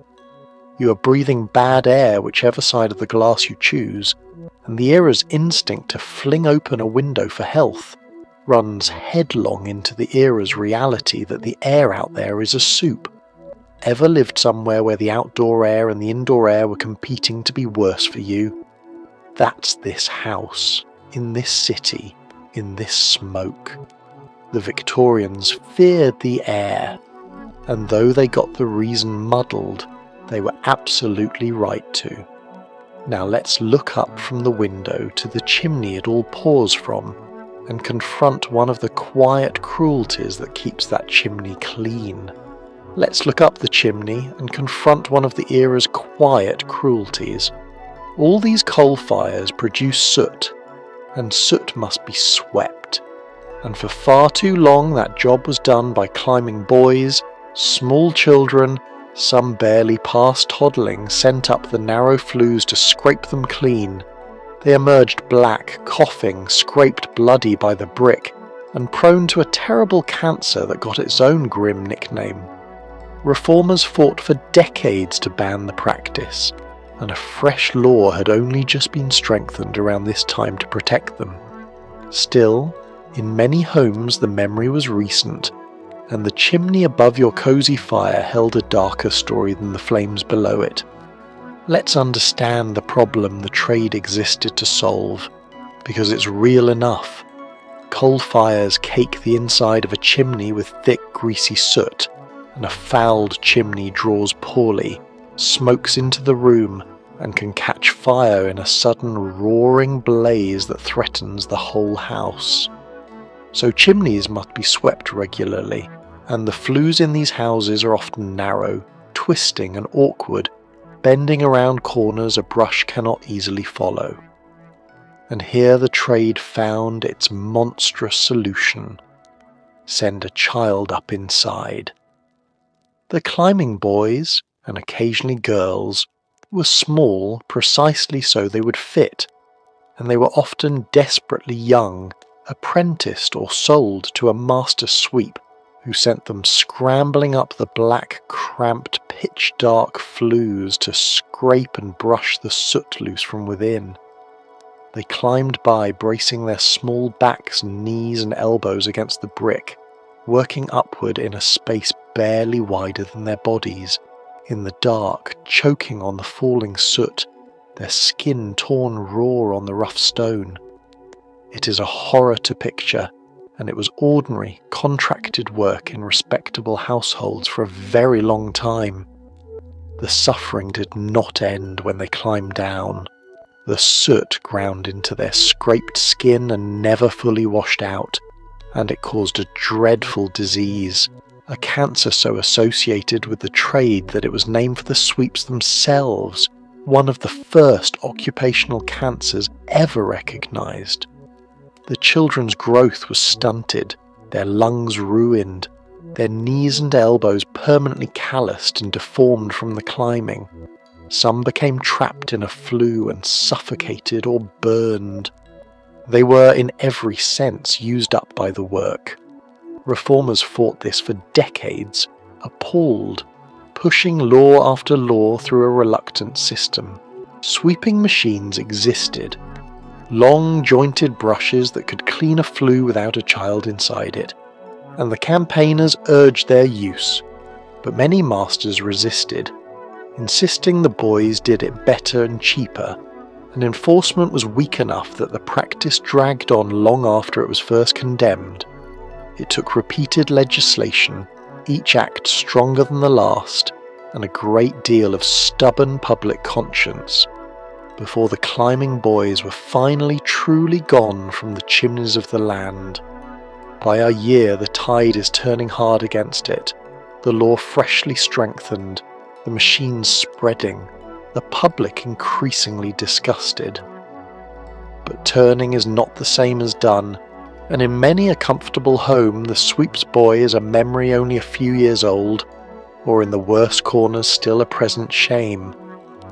You are breathing bad air whichever side of the glass you choose, and the era's instinct to fling open a window for health runs headlong into the era's reality that the air out there is a soup. Ever lived somewhere where the outdoor air and the indoor air were competing to be worse for you? That's this house, in this city, in this smoke. The Victorians feared the air, and though they got the reason muddled, they were absolutely right to. Now let's look up from the window to the chimney it all pours from, and confront one of the quiet cruelties that keeps that chimney clean. Let's look up the chimney and confront one of the era's quiet cruelties. All these coal fires produce soot, and soot must be swept. And for far too long that job was done by climbing boys, small children, Some barely past toddling sent up the narrow flues to scrape them clean. They emerged black, coughing, scraped bloody by the brick, and prone to a terrible cancer that got its own grim nickname. Reformers fought for decades to ban the practice, and a fresh law had only just been strengthened around this time to protect them. Still, in many homes the memory was recent, and the chimney above your cosy fire held a darker story than the flames below it. Let's understand the problem the trade existed to solve, because it's real enough. Coal fires cake the inside of a chimney with thick, greasy soot, and a fouled chimney draws poorly, smokes into the room, and can catch fire in a sudden roaring blaze that threatens the whole house. So chimneys must be swept regularly, and the flues in these houses are often narrow, twisting and awkward, bending around corners a brush cannot easily follow. And here the trade found its monstrous solution: send a child up inside. The climbing boys, and occasionally girls, were small precisely so they would fit, and they were often desperately young, apprenticed or sold to a master sweep who sent them scrambling up the black, cramped, pitch-dark flues to scrape and brush the soot loose from within. They climbed by, bracing their small backs, knees and elbows against the brick, working upward in a space barely wider than their bodies, in the dark, choking on the falling soot, their skin torn raw on the rough stone. It is a horror to picture, and it was ordinary, contracted work in respectable households for a very long time. The suffering did not end when they climbed down. The soot ground into their scraped skin and never fully washed out, and it caused a dreadful disease, a cancer so associated with the trade that it was named for the sweeps themselves, one of the first occupational cancers ever recognised. The children's growth was stunted, their lungs ruined, their knees and elbows permanently calloused and deformed from the climbing. Some became trapped in a flue and suffocated or burned. They were, in every sense, used up by the work. Reformers fought this for decades, appalled, pushing law after law through a reluctant system. Sweeping machines existed, long jointed brushes that could clean a flue without a child inside it, and the campaigners urged their use, but many masters resisted, insisting the boys did it better and cheaper, and enforcement was weak enough that the practice dragged on long after it was first condemned. It took repeated legislation, each act stronger than the last, and a great deal of stubborn public conscience, before the climbing boys were finally truly gone from the chimneys of the land. By a year the tide is turning hard against it, the law freshly strengthened, the machines spreading, the public increasingly disgusted. But turning is not the same as done, and in many a comfortable home the sweep's boy is a memory only a few years old, or in the worst corners still a present shame.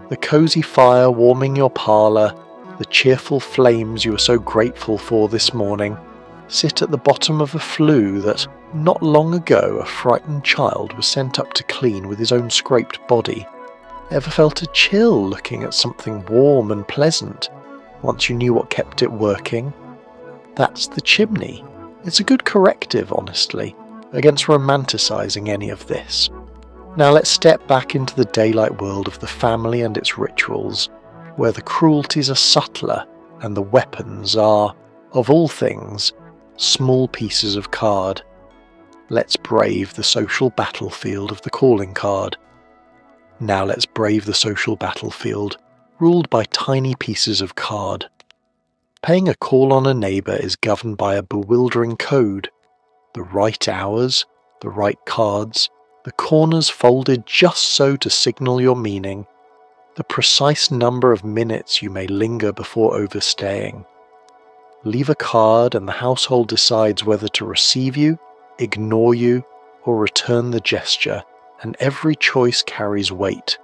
The cosy fire warming your parlour, the cheerful flames you were so grateful for this morning, sit at the bottom of a flue that, not long ago, a frightened child was sent up to clean with his own scraped body. Ever felt a chill looking at something warm and pleasant, once you knew what kept it working? That's the chimney. It's a good corrective, honestly, against romanticising any of this. Now let's step back into the daylight world of the family and its rituals, where the cruelties are subtler and the weapons are, of all things, small pieces of card. Let's brave the social battlefield of the calling card. Now let's brave the social battlefield, ruled by tiny pieces of card. Paying a call on a neighbour is governed by a bewildering code. The right hours, the right cards, the corners folded just so to signal your meaning, the precise number of minutes you may linger before overstaying. Leave a card and the household decides whether to receive you, ignore you, or return the gesture, and every choice carries weight.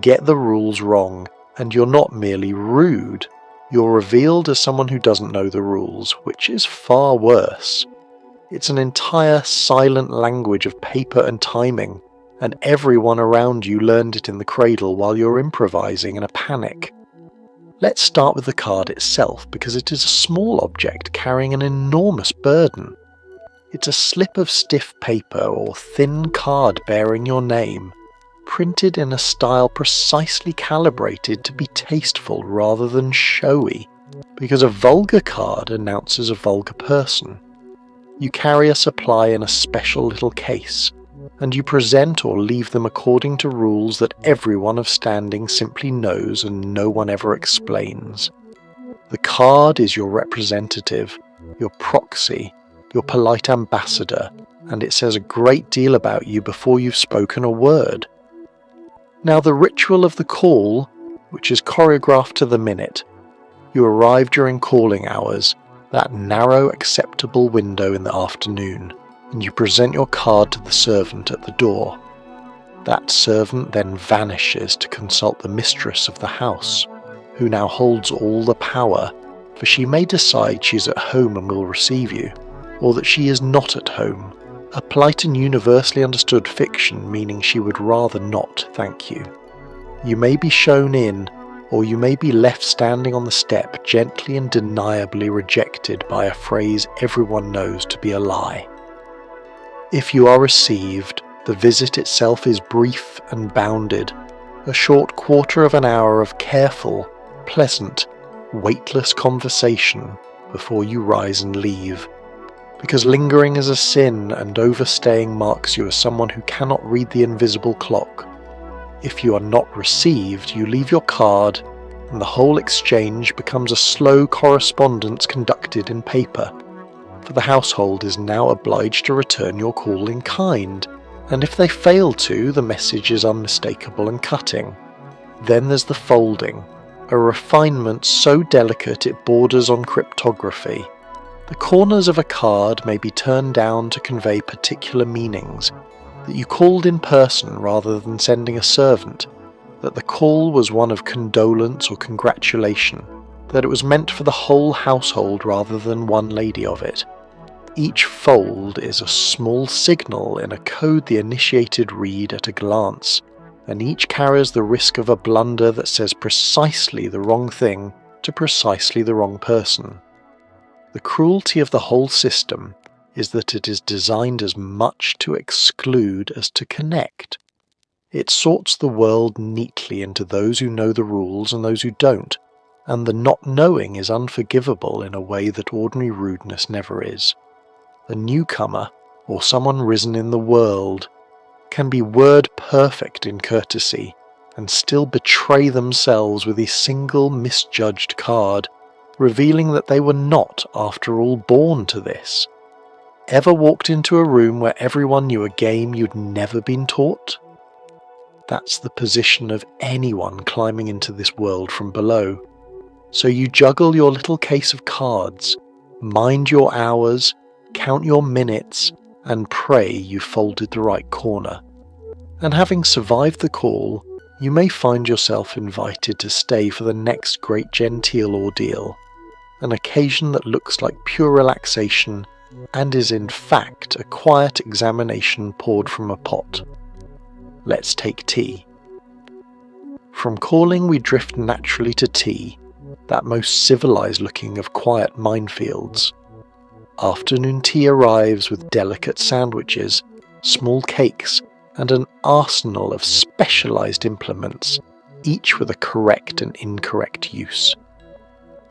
Get the rules wrong, and you're not merely rude, you're revealed as someone who doesn't know the rules, which is far worse. It's an entire silent language of paper and timing, and everyone around you learned it in the cradle while you're improvising in a panic. Let's start with the card itself, because it is a small object carrying an enormous burden. It's a slip of stiff paper or thin card bearing your name, printed in a style precisely calibrated to be tasteful rather than showy, because a vulgar card announces a vulgar person. You carry a supply in a special little case, and you present or leave them according to rules that everyone of standing simply knows and no one ever explains. The card is your representative, your proxy, your polite ambassador, and it says a great deal about you before you've spoken a word. Now the ritual of the call, which is choreographed to the minute. You arrive during calling hours, that narrow acceptable window in the afternoon, and you present your card to the servant at the door. That servant then vanishes to consult the mistress of the house, who now holds all the power, for she may decide she is at home and will receive you, or that she is not at home, a polite and universally understood fiction meaning she would rather not thank you. You may be shown in, or you may be left standing on the step gently and deniably rejected by a phrase everyone knows to be a lie. If you are received, the visit itself is brief and bounded, a short quarter of an hour of careful, pleasant, weightless conversation before you rise and leave, because lingering is a sin and overstaying marks you as someone who cannot read the invisible clock. If you are not received, you leave your card, and the whole exchange becomes a slow correspondence conducted in paper, for the household is now obliged to return your call in kind, and if they fail to, the message is unmistakable and cutting. Then there's the folding, a refinement so delicate it borders on cryptography. The corners of a card may be turned down to convey particular meanings, that you called in person rather than sending a servant, that the call was one of condolence or congratulation, that it was meant for the whole household rather than one lady of it. Each fold is a small signal in a code the initiated read at a glance, and each carries the risk of a blunder that says precisely the wrong thing to precisely the wrong person. The cruelty of the whole system is that it is designed as much to exclude as to connect. It sorts the world neatly into those who know the rules and those who don't, and the not knowing is unforgivable in a way that ordinary rudeness never is. A newcomer, or someone risen in the world, can be word perfect in courtesy, and still betray themselves with a single misjudged card, revealing that they were not, after all, born to this. Ever walked into a room where everyone knew a game you'd never been taught? That's the position of anyone climbing into this world from below. So you juggle your little case of cards, mind your hours, count your minutes, and pray you folded the right corner. And having survived the call, you may find yourself invited to stay for the next great genteel ordeal, an occasion that looks like pure relaxation and is in fact a quiet examination poured from a pot. Let's take tea. From calling we drift naturally to tea, that most civilized looking of quiet minefields. Afternoon tea arrives with delicate sandwiches, small cakes, and an arsenal of specialized implements, each with a correct and incorrect use.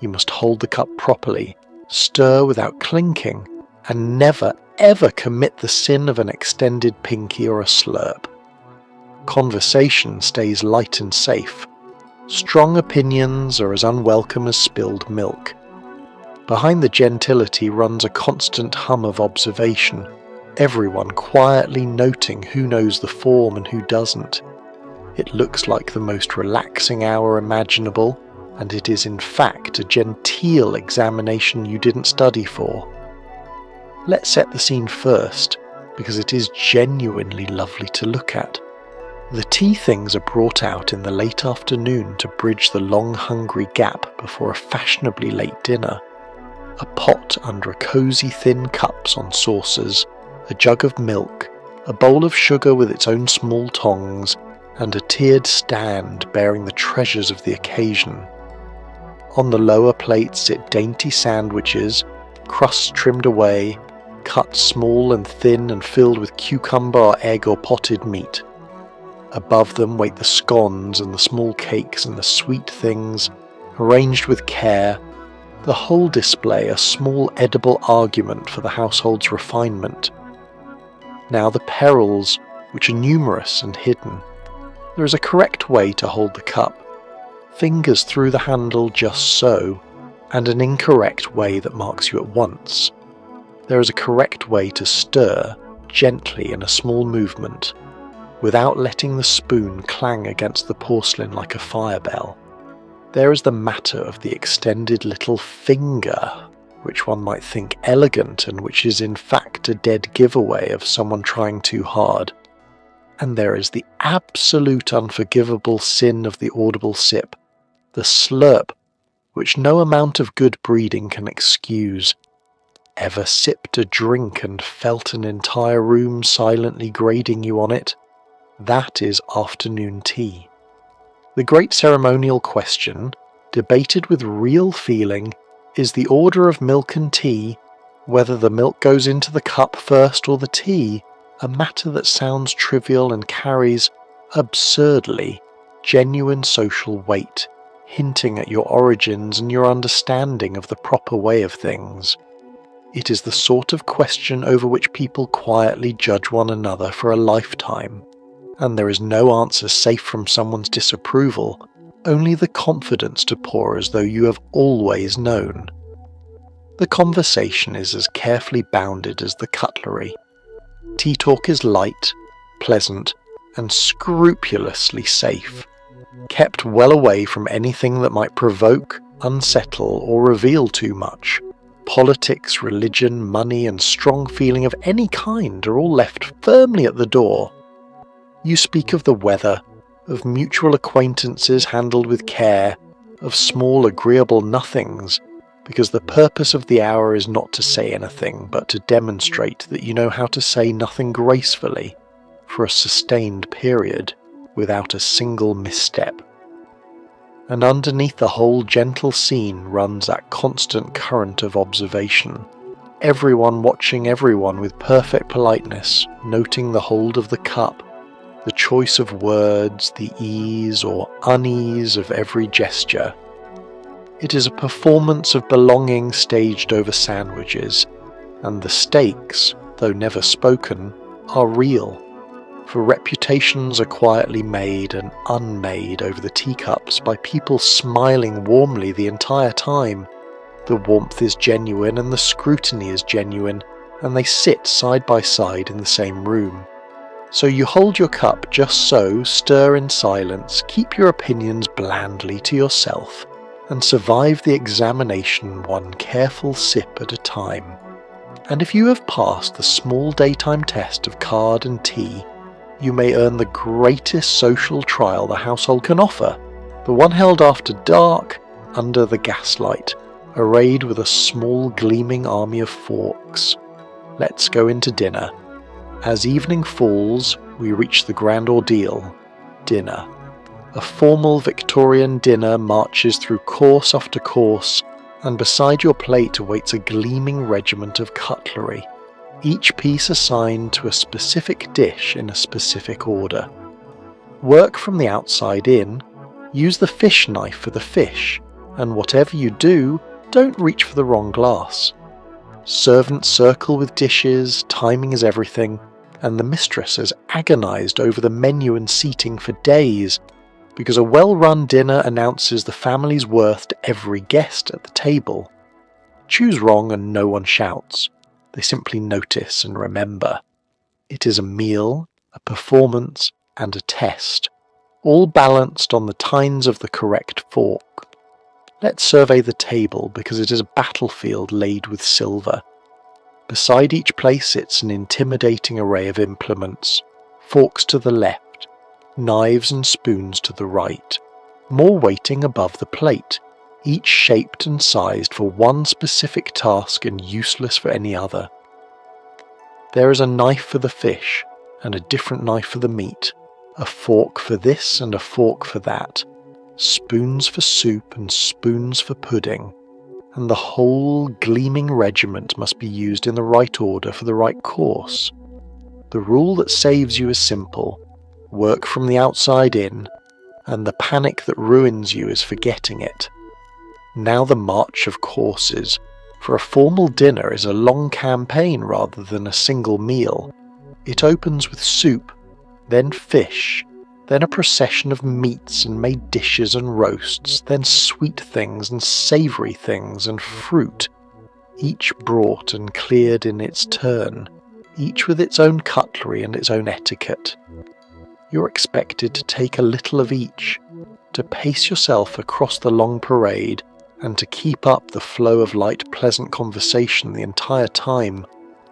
You must hold the cup properly, stir without clinking, and never ever commit the sin of an extended pinky or a slurp. Conversation stays light and safe. Strong opinions are as unwelcome as spilled milk. Behind the gentility runs a constant hum of observation, everyone quietly noting who knows the form and who doesn't. It looks like the most relaxing hour imaginable, and it is in fact a genteel examination you didn't study for. Let's set the scene first. because it is genuinely lovely to look at. The tea things are brought out in the late afternoon to bridge the long hungry gap before a fashionably late dinner. A pot under a cosy thin cups on saucers, a jug of milk, a bowl of sugar with its own small tongs, and a tiered stand bearing the treasures of the occasion. On the lower plates sit dainty sandwiches, crusts trimmed away, cut small and thin and filled with cucumber, egg or potted meat. Above them wait the scones and the small cakes and the sweet things, arranged with care, the whole display a small edible argument for the household's refinement. Now the perils, which are numerous and hidden. There is a correct way to hold the cup, fingers through the handle just so, and an incorrect way that marks you at once. There is a correct way to stir, gently in a small movement, without letting the spoon clang against the porcelain like a fire bell. There is the matter of the extended little finger, which one might think elegant and which is in fact a dead giveaway of someone trying too hard. And there is the absolute unforgivable sin of the audible sip, the slurp, which no amount of good breeding can excuse. Ever sipped a drink and felt an entire room silently grading you on it? That is afternoon tea. The great ceremonial question, debated with real feeling, is the order of milk and tea, whether the milk goes into the cup first or the tea, a matter that sounds trivial and carries, absurdly, genuine social weight, hinting at your origins and your understanding of the proper way of things. It is the sort of question over which people quietly judge one another for a lifetime, and there is no answer safe from someone's disapproval, only the confidence to pour as though you have always known. The conversation is as carefully bounded as the cutlery. Tea talk is light, pleasant, and scrupulously safe, kept well away from anything that might provoke, unsettle, or reveal too much. Politics, religion, money, and strong feeling of any kind are all left firmly at the door. You speak of the weather, of mutual acquaintances handled with care, of small agreeable nothings, because the purpose of the hour is not to say anything, but to demonstrate that you know how to say nothing gracefully, for a sustained period, without a single misstep. And underneath the whole gentle scene runs that constant current of observation, everyone watching everyone with perfect politeness, noting the hold of the cup, the choice of words, the ease or unease of every gesture. It is a performance of belonging staged over sandwiches, and the stakes, though never spoken, are real, for reputations are quietly made and unmade over the teacups by people smiling warmly the entire time. The warmth is genuine and the scrutiny is genuine, and they sit side by side in the same room. So you hold your cup just so, stir in silence, keep your opinions blandly to yourself, and survive the examination one careful sip at a time. And if you have passed the small daytime test of card and tea, you may earn the greatest social trial the household can offer, the one held after dark, under the gaslight, arrayed with a small gleaming army of forks. Let's go into dinner. As evening falls, we reach the grand ordeal, dinner. A formal Victorian dinner marches through course after course, and beside your plate awaits a gleaming regiment of cutlery, each piece assigned to a specific dish in a specific order. Work from the outside in, use the fish knife for the fish, and whatever you do, don't reach for the wrong glass. Servants circle with dishes, timing is everything, and the mistress has agonized over the menu and seating for days, because a well-run dinner announces the family's worth to every guest at the table. Choose wrong and no one shouts. They simply notice and remember. It is a meal, a performance, and a test, all balanced on the tines of the correct fork. Let's survey the table because it is a battlefield laid with silver. Beside each place sits an intimidating array of implements, forks to the left, knives and spoons to the right, more waiting above the plate, each shaped and sized for one specific task and useless for any other. There is a knife for the fish, and a different knife for the meat, a fork for this and a fork for that, spoons for soup and spoons for pudding, and the whole gleaming regiment must be used in the right order for the right course. The rule that saves you is simple: work from the outside in, and the panic that ruins you is forgetting it. Now the march of courses, for a formal dinner is a long campaign rather than a single meal. It opens with soup, then fish, then a procession of meats and made dishes and roasts, then sweet things and savoury things and fruit, each brought and cleared in its turn, each with its own cutlery and its own etiquette. You're expected to take a little of each, to pace yourself across the long parade, and to keep up the flow of light, pleasant conversation the entire time,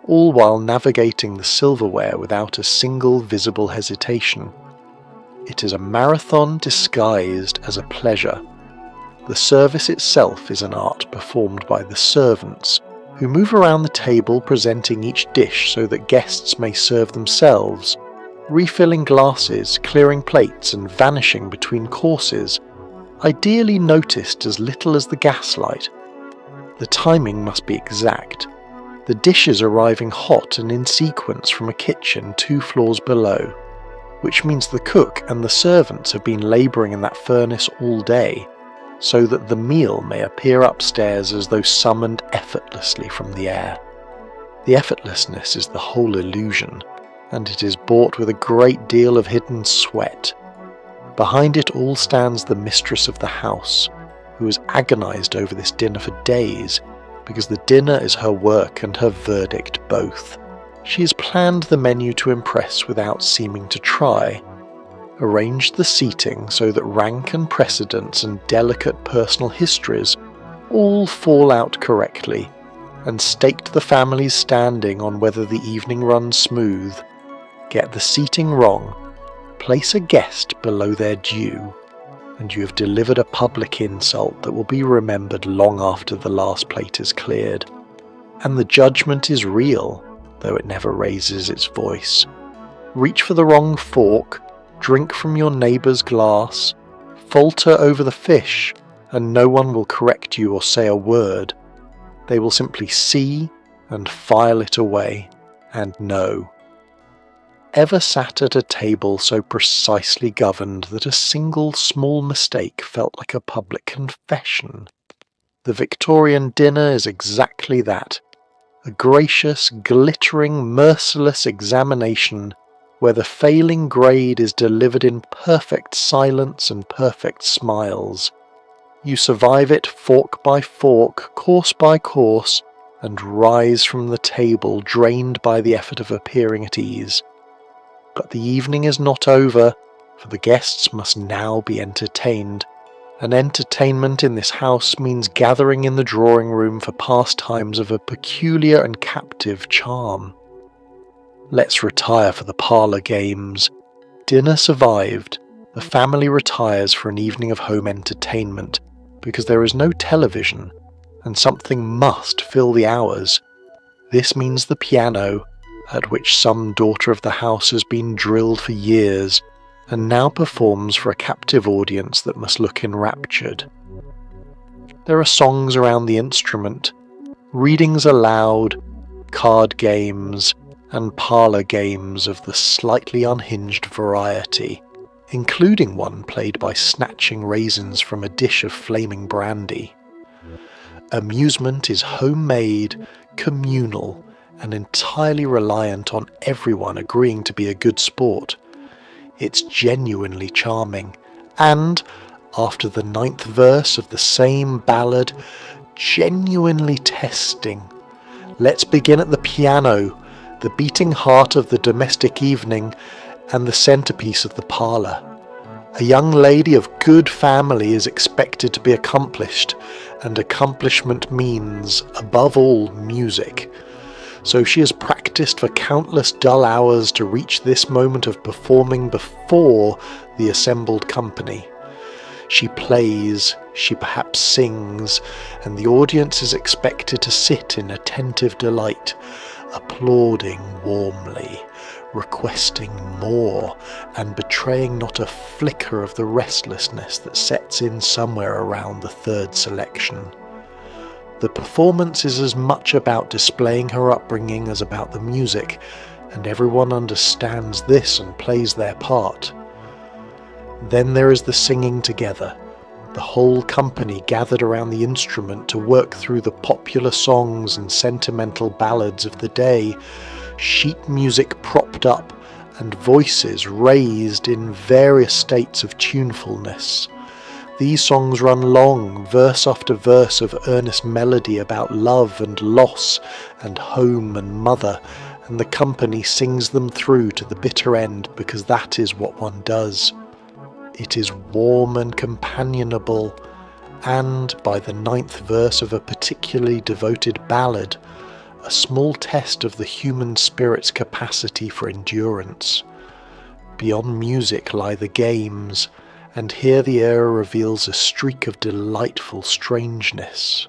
all while navigating the silverware without a single visible hesitation. It is a marathon disguised as a pleasure. The service itself is an art performed by the servants, who move around the table presenting each dish so that guests may serve themselves, refilling glasses, clearing plates and vanishing between courses, ideally noticed as little as the gaslight. The timing must be exact, the dishes arriving hot and in sequence from a kitchen 2 floors below, which means the cook and the servants have been labouring in that furnace all day, so that the meal may appear upstairs as though summoned effortlessly from the air. The effortlessness is the whole illusion, and it is bought with a great deal of hidden sweat. Behind it all stands the mistress of the house, who has agonised over this dinner for days, because the dinner is her work and her verdict both. She has planned the menu to impress without seeming to try, arranged the seating so that rank and precedence and delicate personal histories all fall out correctly, and staked the families standing on whether the evening runs smooth. Get the seating wrong, place a guest below their due, and you have delivered a public insult that will be remembered long after the last plate is cleared. And the judgment is real, though it never raises its voice. Reach for the wrong fork, drink from your neighbour's glass, falter over the fish, and no one will correct you or say a word. They will simply see and file it away, and know. Ever sat at a table so precisely governed that a single small mistake felt like a public confession? The Victorian dinner is exactly that, a gracious, glittering, merciless examination where the failing grade is delivered in perfect silence and perfect smiles. You survive it fork by fork, course by course, and rise from the table drained by the effort of appearing at ease. But the evening is not over, for the guests must now be entertained. And entertainment in this house means gathering in the drawing room for pastimes of a peculiar and captive charm. Let's retire for the parlour games. Dinner survived. The family retires for an evening of home entertainment, because there is no television, and something must fill the hours. This means the piano, at which some daughter of the house has been drilled for years, and now performs for a captive audience that must look enraptured. There are songs around the instrument, readings aloud, card games, and parlour games of the slightly unhinged variety, including one played by snatching raisins from a dish of flaming brandy. Amusement is homemade, communal, and entirely reliant on everyone agreeing to be a good sport. It's genuinely charming, and, after the 9th verse of the same ballad, genuinely testing. Let's begin at the piano, the beating heart of the domestic evening, and the centrepiece of the parlour. A young lady of good family is expected to be accomplished, and accomplishment means, above all, music. So she has practiced for countless dull hours to reach this moment of performing before the assembled company. She plays, she perhaps sings, and the audience is expected to sit in attentive delight, applauding warmly, requesting more, and betraying not a flicker of the restlessness that sets in somewhere around the third selection. The performance is as much about displaying her upbringing as about the music, and everyone understands this and plays their part. Then there is the singing together, the whole company gathered around the instrument to work through the popular songs and sentimental ballads of the day, sheet music propped up and voices raised in various states of tunefulness. These songs run long, verse after verse of earnest melody about love and loss and home and mother, and the company sings them through to the bitter end because that is what one does. It is warm and companionable, and by the 9th verse of a particularly devoted ballad, a small test of the human spirit's capacity for endurance. Beyond music lie the games, and here the air reveals a streak of delightful strangeness.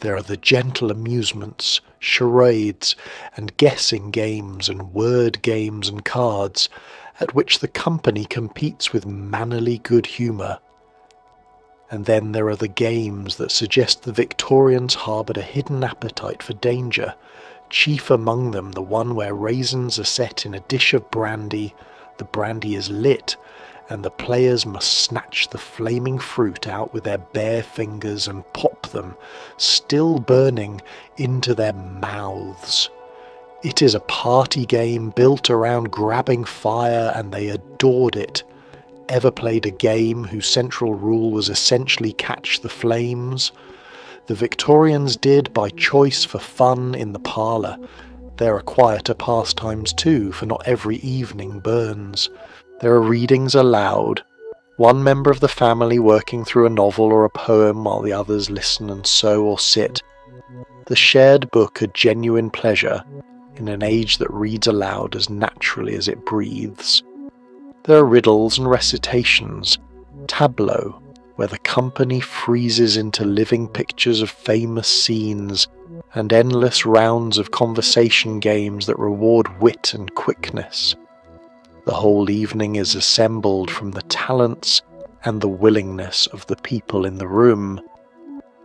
There are the gentle amusements, charades, and guessing games and word games and cards, at which the company competes with mannerly good humour. And then there are the games that suggest the Victorians harboured a hidden appetite for danger, chief among them the one where raisins are set in a dish of brandy, the brandy is lit, and the players must snatch the flaming fruit out with their bare fingers and pop them, still burning, into their mouths. It is a party game built around grabbing fire, and they adored it. Ever played a game whose central rule was essentially catch the flames? The Victorians did by choice for fun in the parlour. There are quieter pastimes too, for not every evening burns. There are readings aloud, one member of the family working through a novel or a poem while the others listen and sew or sit. The shared book a genuine pleasure, in an age that reads aloud as naturally as it breathes. There are riddles and recitations, tableaux, where the company freezes into living pictures of famous scenes, and endless rounds of conversation games that reward wit and quickness. The whole evening is assembled from the talents and the willingness of the people in the room.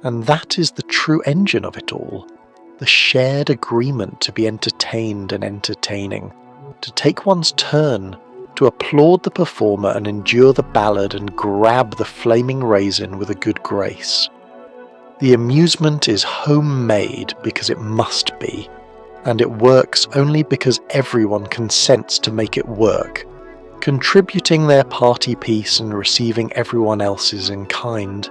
And that is the true engine of it all, the shared agreement to be entertained and entertaining, to take one's turn, to applaud the performer and endure the ballad and grab the flaming raisin with a good grace. The amusement is homemade because it must be, and it works only because everyone consents to make it work, contributing their party piece and receiving everyone else's in kind.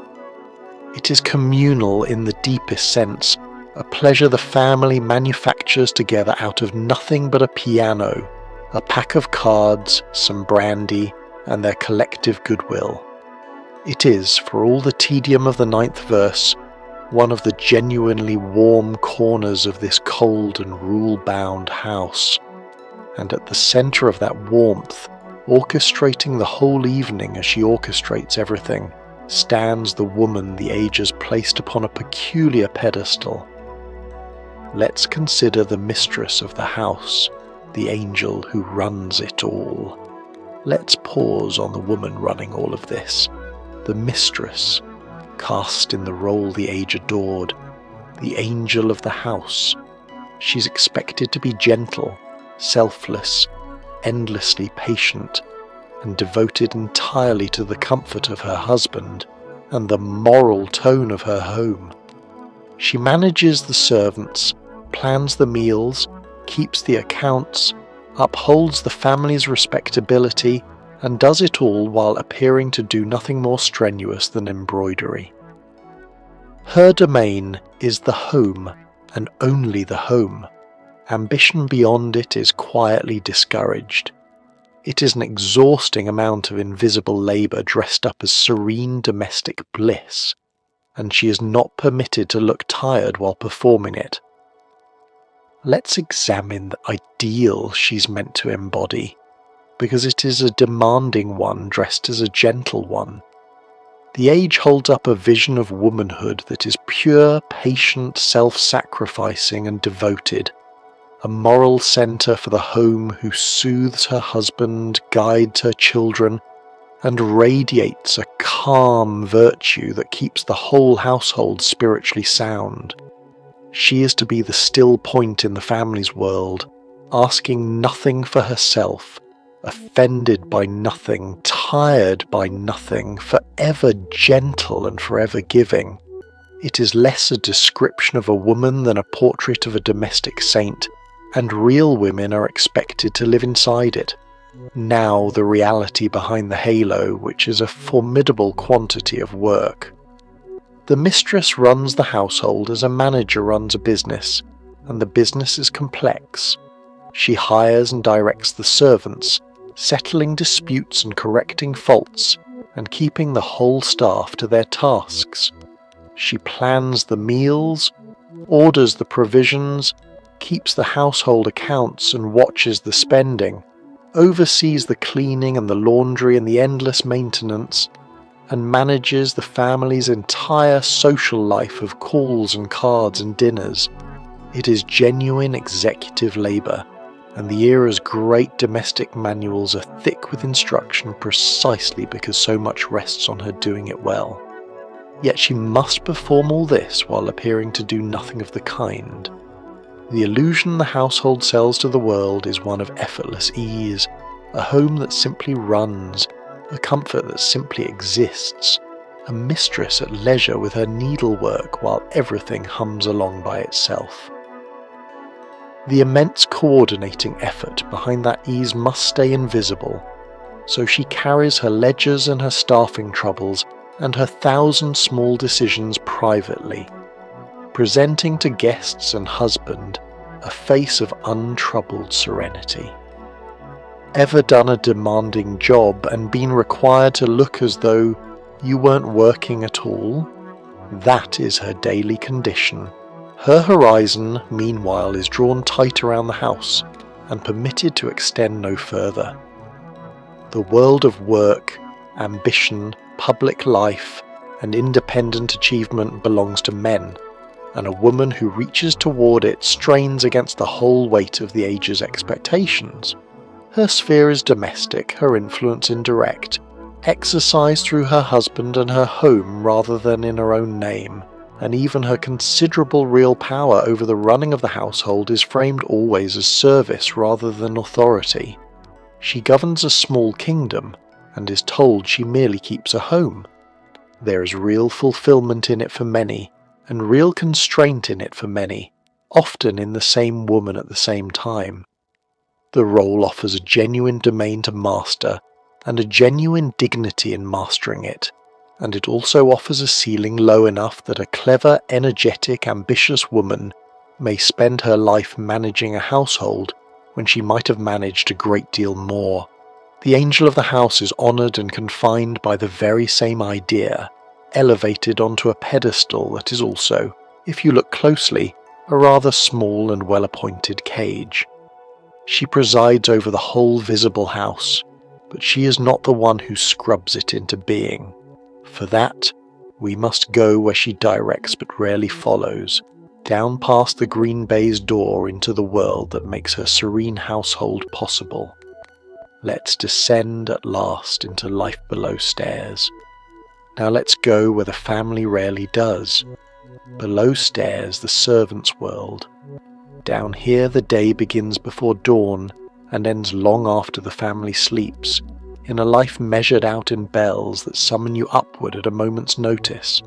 It is communal in the deepest sense, a pleasure the family manufactures together out of nothing but a piano, a pack of cards, some brandy, and their collective goodwill. It is, for all the tedium of the 9th verse, one of the genuinely warm corners of this cold and rule-bound house. And at the centre of that warmth, orchestrating the whole evening as she orchestrates everything, stands the woman the ages placed upon a peculiar pedestal. Let's consider the mistress of the house, the angel who runs it all. Let's pause on the woman running all of this, the mistress, cast in the role the age adored, the angel of the house. She's expected to be gentle, selfless, endlessly patient, and devoted entirely to the comfort of her husband and the moral tone of her home. She manages the servants, plans the meals, keeps the accounts, upholds the family's respectability, and does it all while appearing to do nothing more strenuous than embroidery. Her domain is the home, and only the home. Ambition beyond it is quietly discouraged. It is an exhausting amount of invisible labour dressed up as serene domestic bliss, and she is not permitted to look tired while performing it. let's examine the ideal she's meant to embody, because it is a demanding one dressed as a gentle one. The age holds up a vision of womanhood that is pure, patient, self-sacrificing and devoted, a moral centre for the home who soothes her husband, guides her children, and radiates a calm virtue that keeps the whole household spiritually sound. She is to be the still point in the family's world, asking nothing for herself, offended by nothing, tired by nothing, forever gentle and forever giving. It is less a description of a woman than a portrait of a domestic saint, and real women are expected to live inside it. Now the reality behind the halo, which is a formidable quantity of work. The mistress runs the household as a manager runs a business, and the business is complex. She hires and directs the servants, settling disputes and correcting faults, and keeping the whole staff to their tasks. She plans the meals, orders the provisions, keeps the household accounts and watches the spending, oversees the cleaning and the laundry and the endless maintenance, and manages the family's entire social life of calls and cards and dinners. It is genuine executive labour, and the era's great domestic manuals are thick with instruction precisely because so much rests on her doing it well. Yet she must perform all this while appearing to do nothing of the kind. The illusion the household sells to the world is one of effortless ease, a home that simply runs, a comfort that simply exists, a mistress at leisure with her needlework while everything hums along by itself. The immense coordinating effort behind that ease must stay invisible, so she carries her ledgers and her staffing troubles and her 1,000 small decisions privately, presenting to guests and husband a face of untroubled serenity. Ever done a demanding job and been required to look as though you weren't working at all? That is her daily condition. Her horizon, meanwhile, is drawn tight around the house and permitted to extend no further. The world of work, ambition, public life, and independent achievement belongs to men, and a woman who reaches toward it strains against the whole weight of the age's expectations. Her sphere is domestic, her influence indirect, exercised through her husband and her home rather than in her own name, and even her considerable real power over the running of the household is framed always as service rather than authority. She governs a small kingdom, and is told she merely keeps a home. There is real fulfillment in it for many, and real constraint in it for many, often in the same woman at the same time. The role offers a genuine domain to master, and a genuine dignity in mastering it, and it also offers a ceiling low enough that a clever, energetic, ambitious woman may spend her life managing a household when she might have managed a great deal more. The angel of the house is honoured and confined by the very same idea, elevated onto a pedestal that is also, if you look closely, a rather small and well-appointed cage. She presides over the whole visible house, but she is not the one who scrubs it into being. For that, we must go where she directs but rarely follows, down past the green baize door into the world that makes her serene household possible. Let's descend at last into life below stairs. Now let's go where the family rarely does. Below stairs, the servants' world. Down here the day begins before dawn and ends long after the family sleeps, in a life measured out in bells that summon you upward at a moment's notice.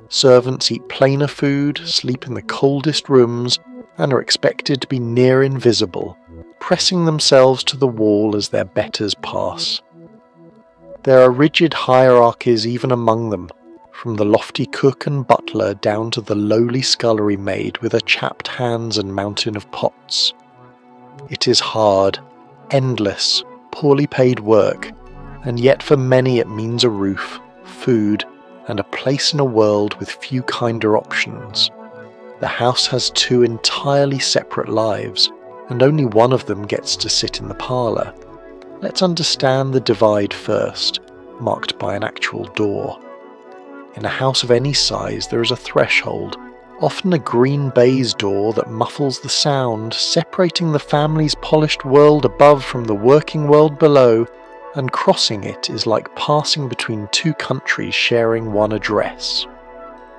Servants eat plainer food, sleep in the coldest rooms, and are expected to be near invisible, pressing themselves to the wall as their betters pass. There are rigid hierarchies even among them, from the lofty cook and butler down to the lowly scullery maid with her chapped hands and mountain of pots. It is hard, endless, poorly paid work, and yet for many it means a roof, food, and a place in a world with few kinder options. The house has two entirely separate lives, and only one of them gets to sit in the parlour. Let's understand the divide first, marked by an actual door. In a house of any size there is a threshold, often a green baize door that muffles the sound, separating the family's polished world above from the working world below, and crossing it is like passing between two countries sharing one address.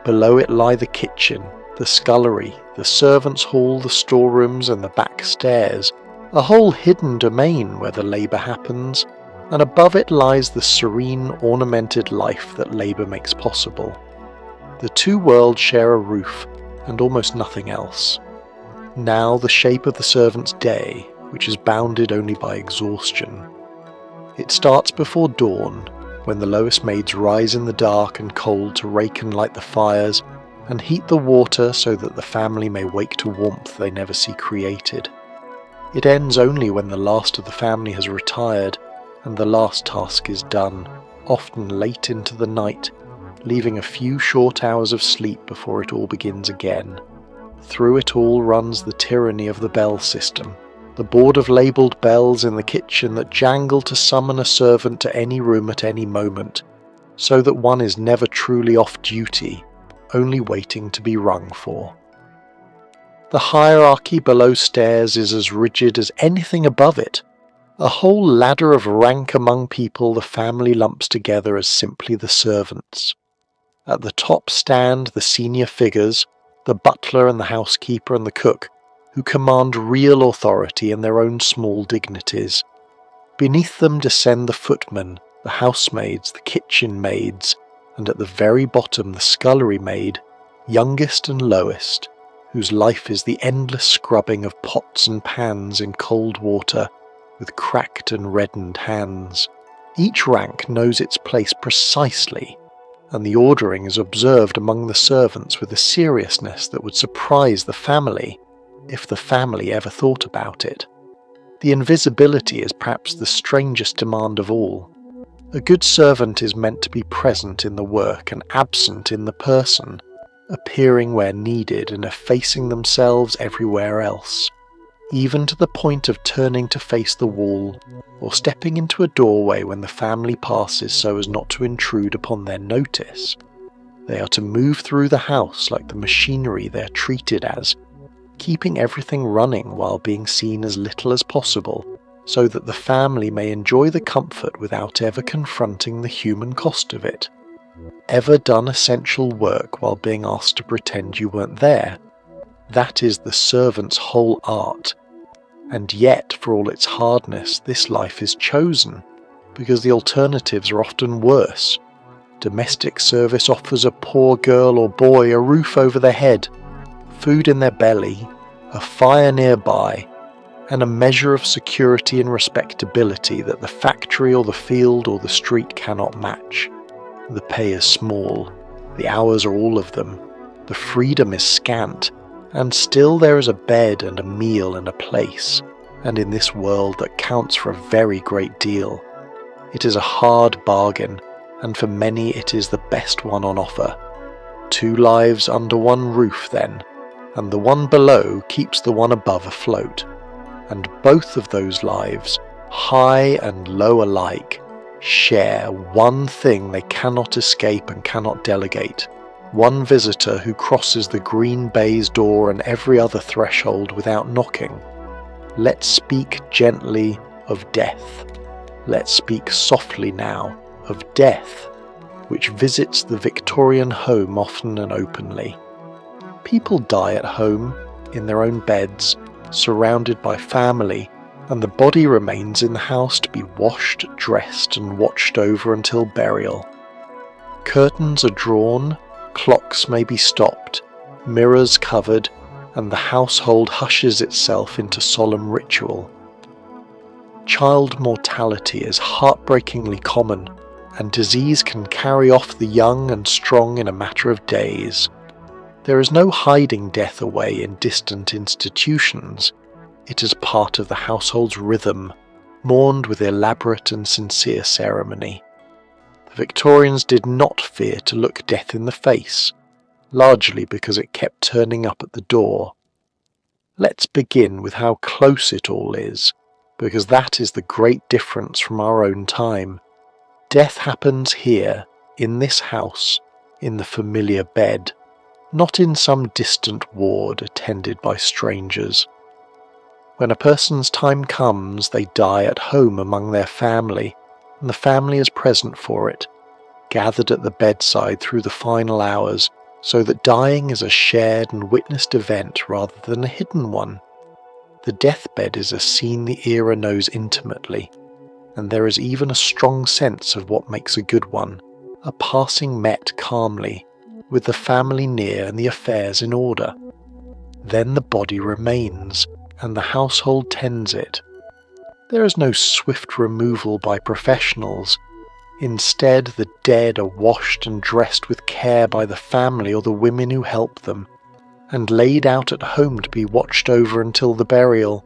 Below it lie the kitchen, the scullery, the servants' hall, the storerooms and the back stairs, a whole hidden domain where the labour happens, and above it lies the serene, ornamented life that labour makes possible. The two worlds share a roof, and almost nothing else. Now the shape of the servant's day, which is bounded only by exhaustion. It starts before dawn, when the lowest maids rise in the dark and cold to rake and light the fires, and heat the water so that the family may wake to warmth they never see created. It ends only when the last of the family has retired, and the last task is done, often late into the night, leaving a few short hours of sleep before it all begins again. Through it all runs the tyranny of the bell system, the board of labelled bells in the kitchen that jangle to summon a servant to any room at any moment, so that one is never truly off duty, only waiting to be rung for. The hierarchy below stairs is as rigid as anything above it, a whole ladder of rank among people the family lumps together as simply the servants. At the top stand the senior figures, the butler and the housekeeper and the cook, who command real authority in their own small dignities. Beneath them descend the footmen, the housemaids, the kitchen maids, and at the very bottom the scullery maid, youngest and lowest, whose life is the endless scrubbing of pots and pans in cold water with cracked and reddened hands. Each rank knows its place precisely, and the ordering is observed among the servants with a seriousness that would surprise the family, if the family ever thought about it. The invisibility is perhaps the strangest demand of all. A good servant is meant to be present in the work and absent in the person, appearing where needed and effacing themselves everywhere else, even to the point of turning to face the wall, or stepping into a doorway when the family passes so as not to intrude upon their notice. They are to move through the house like the machinery they are treated as, keeping everything running while being seen as little as possible, so that the family may enjoy the comfort without ever confronting the human cost of it. Ever done essential work while being asked to pretend you weren't there? That is the servant's whole art. And yet, for all its hardness, this life is chosen, because the alternatives are often worse. Domestic service offers a poor girl or boy a roof over their head, food in their belly, a fire nearby, and a measure of security and respectability that the factory or the field or the street cannot match. The pay is small, the hours are all of them, the freedom is scant, and still there is a bed and a meal and a place, and in this world that counts for a very great deal. It is a hard bargain, and for many it is the best one on offer. 2 lives under one roof then, and the one below keeps the one above afloat, and both of those lives, high and low alike, share one thing they cannot escape and cannot delegate, one visitor who crosses the green baize door and every other threshold without knocking. Let's speak gently of death. Let's speak softly now of death, which visits the Victorian home often and openly. People die at home, in their own beds, surrounded by family, and the body remains in the house to be washed, dressed, and watched over until burial. Curtains are drawn, clocks may be stopped, mirrors covered, and the household hushes itself into solemn ritual. Child mortality is heartbreakingly common, and disease can carry off the young and strong in a matter of days. There is no hiding death away in distant institutions. It is part of the household's rhythm, mourned with elaborate and sincere ceremony. The Victorians did not fear to look death in the face. largely because it kept turning up at the door. Let's begin with how close it all is, because that is the great difference from our own time. Death happens here, in this house, in the familiar bed, not in some distant ward attended by strangers. When a person's time comes, they die at home among their family, and the family is present for it, gathered at the bedside through the final hours, so that dying is a shared and witnessed event rather than a hidden one. The deathbed is a scene the era knows intimately, and there is even a strong sense of what makes a good one, a passing met calmly, with the family near and the affairs in order. Then the body remains, and the household tends it. There is no swift removal by professionals. Instead, the dead are washed and dressed with care by the family or the women who help them, and laid out at home to be watched over until the burial.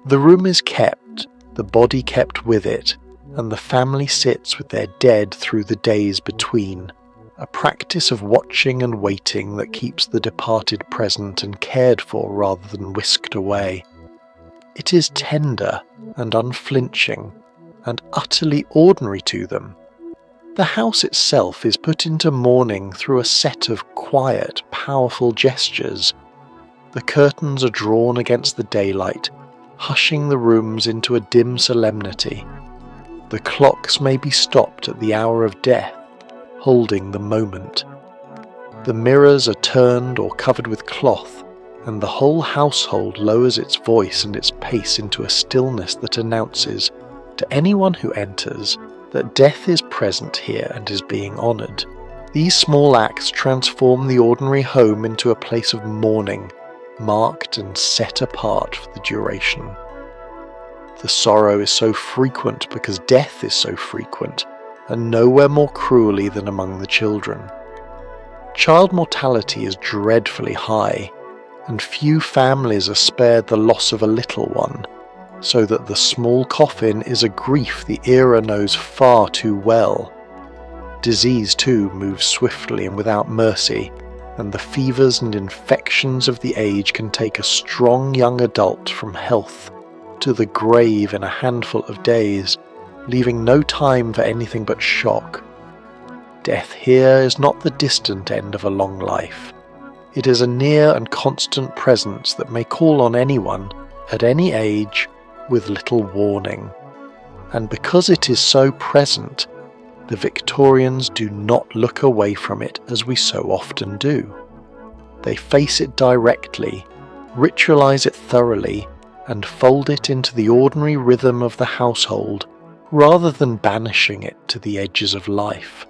The room is kept, the body kept with it, and the family sits with their dead through the days between, a practice of watching and waiting that keeps the departed present and cared for rather than whisked away. It is tender and unflinching, and utterly ordinary to them. The house itself is put into mourning through a set of quiet, powerful gestures. The curtains are drawn against the daylight, hushing the rooms into a dim solemnity. The clocks may be stopped at the hour of death, holding the moment. The mirrors are turned or covered with cloth, and the whole household lowers its voice and its pace into a stillness that announces, to anyone who enters, that death is present here and is being honoured. These small acts transform the ordinary home into a place of mourning, marked and set apart for the duration. The sorrow is so frequent because death is so frequent, and nowhere more cruelly than among the children. Child mortality is dreadfully high, and few families are spared the loss of a little one, so that the small coffin is a grief the era knows far too well. Disease too moves swiftly and without mercy, and the fevers and infections of the age can take a strong young adult from health to the grave in a handful of days, leaving no time for anything but shock. Death here is not the distant end of a long life. It is a near and constant presence that may call on anyone, at any age, with little warning. And because it is so present, the Victorians do not look away from it as we so often do. They face it directly, ritualize it thoroughly, and fold it into the ordinary rhythm of the household, rather than banishing it to the edges of life.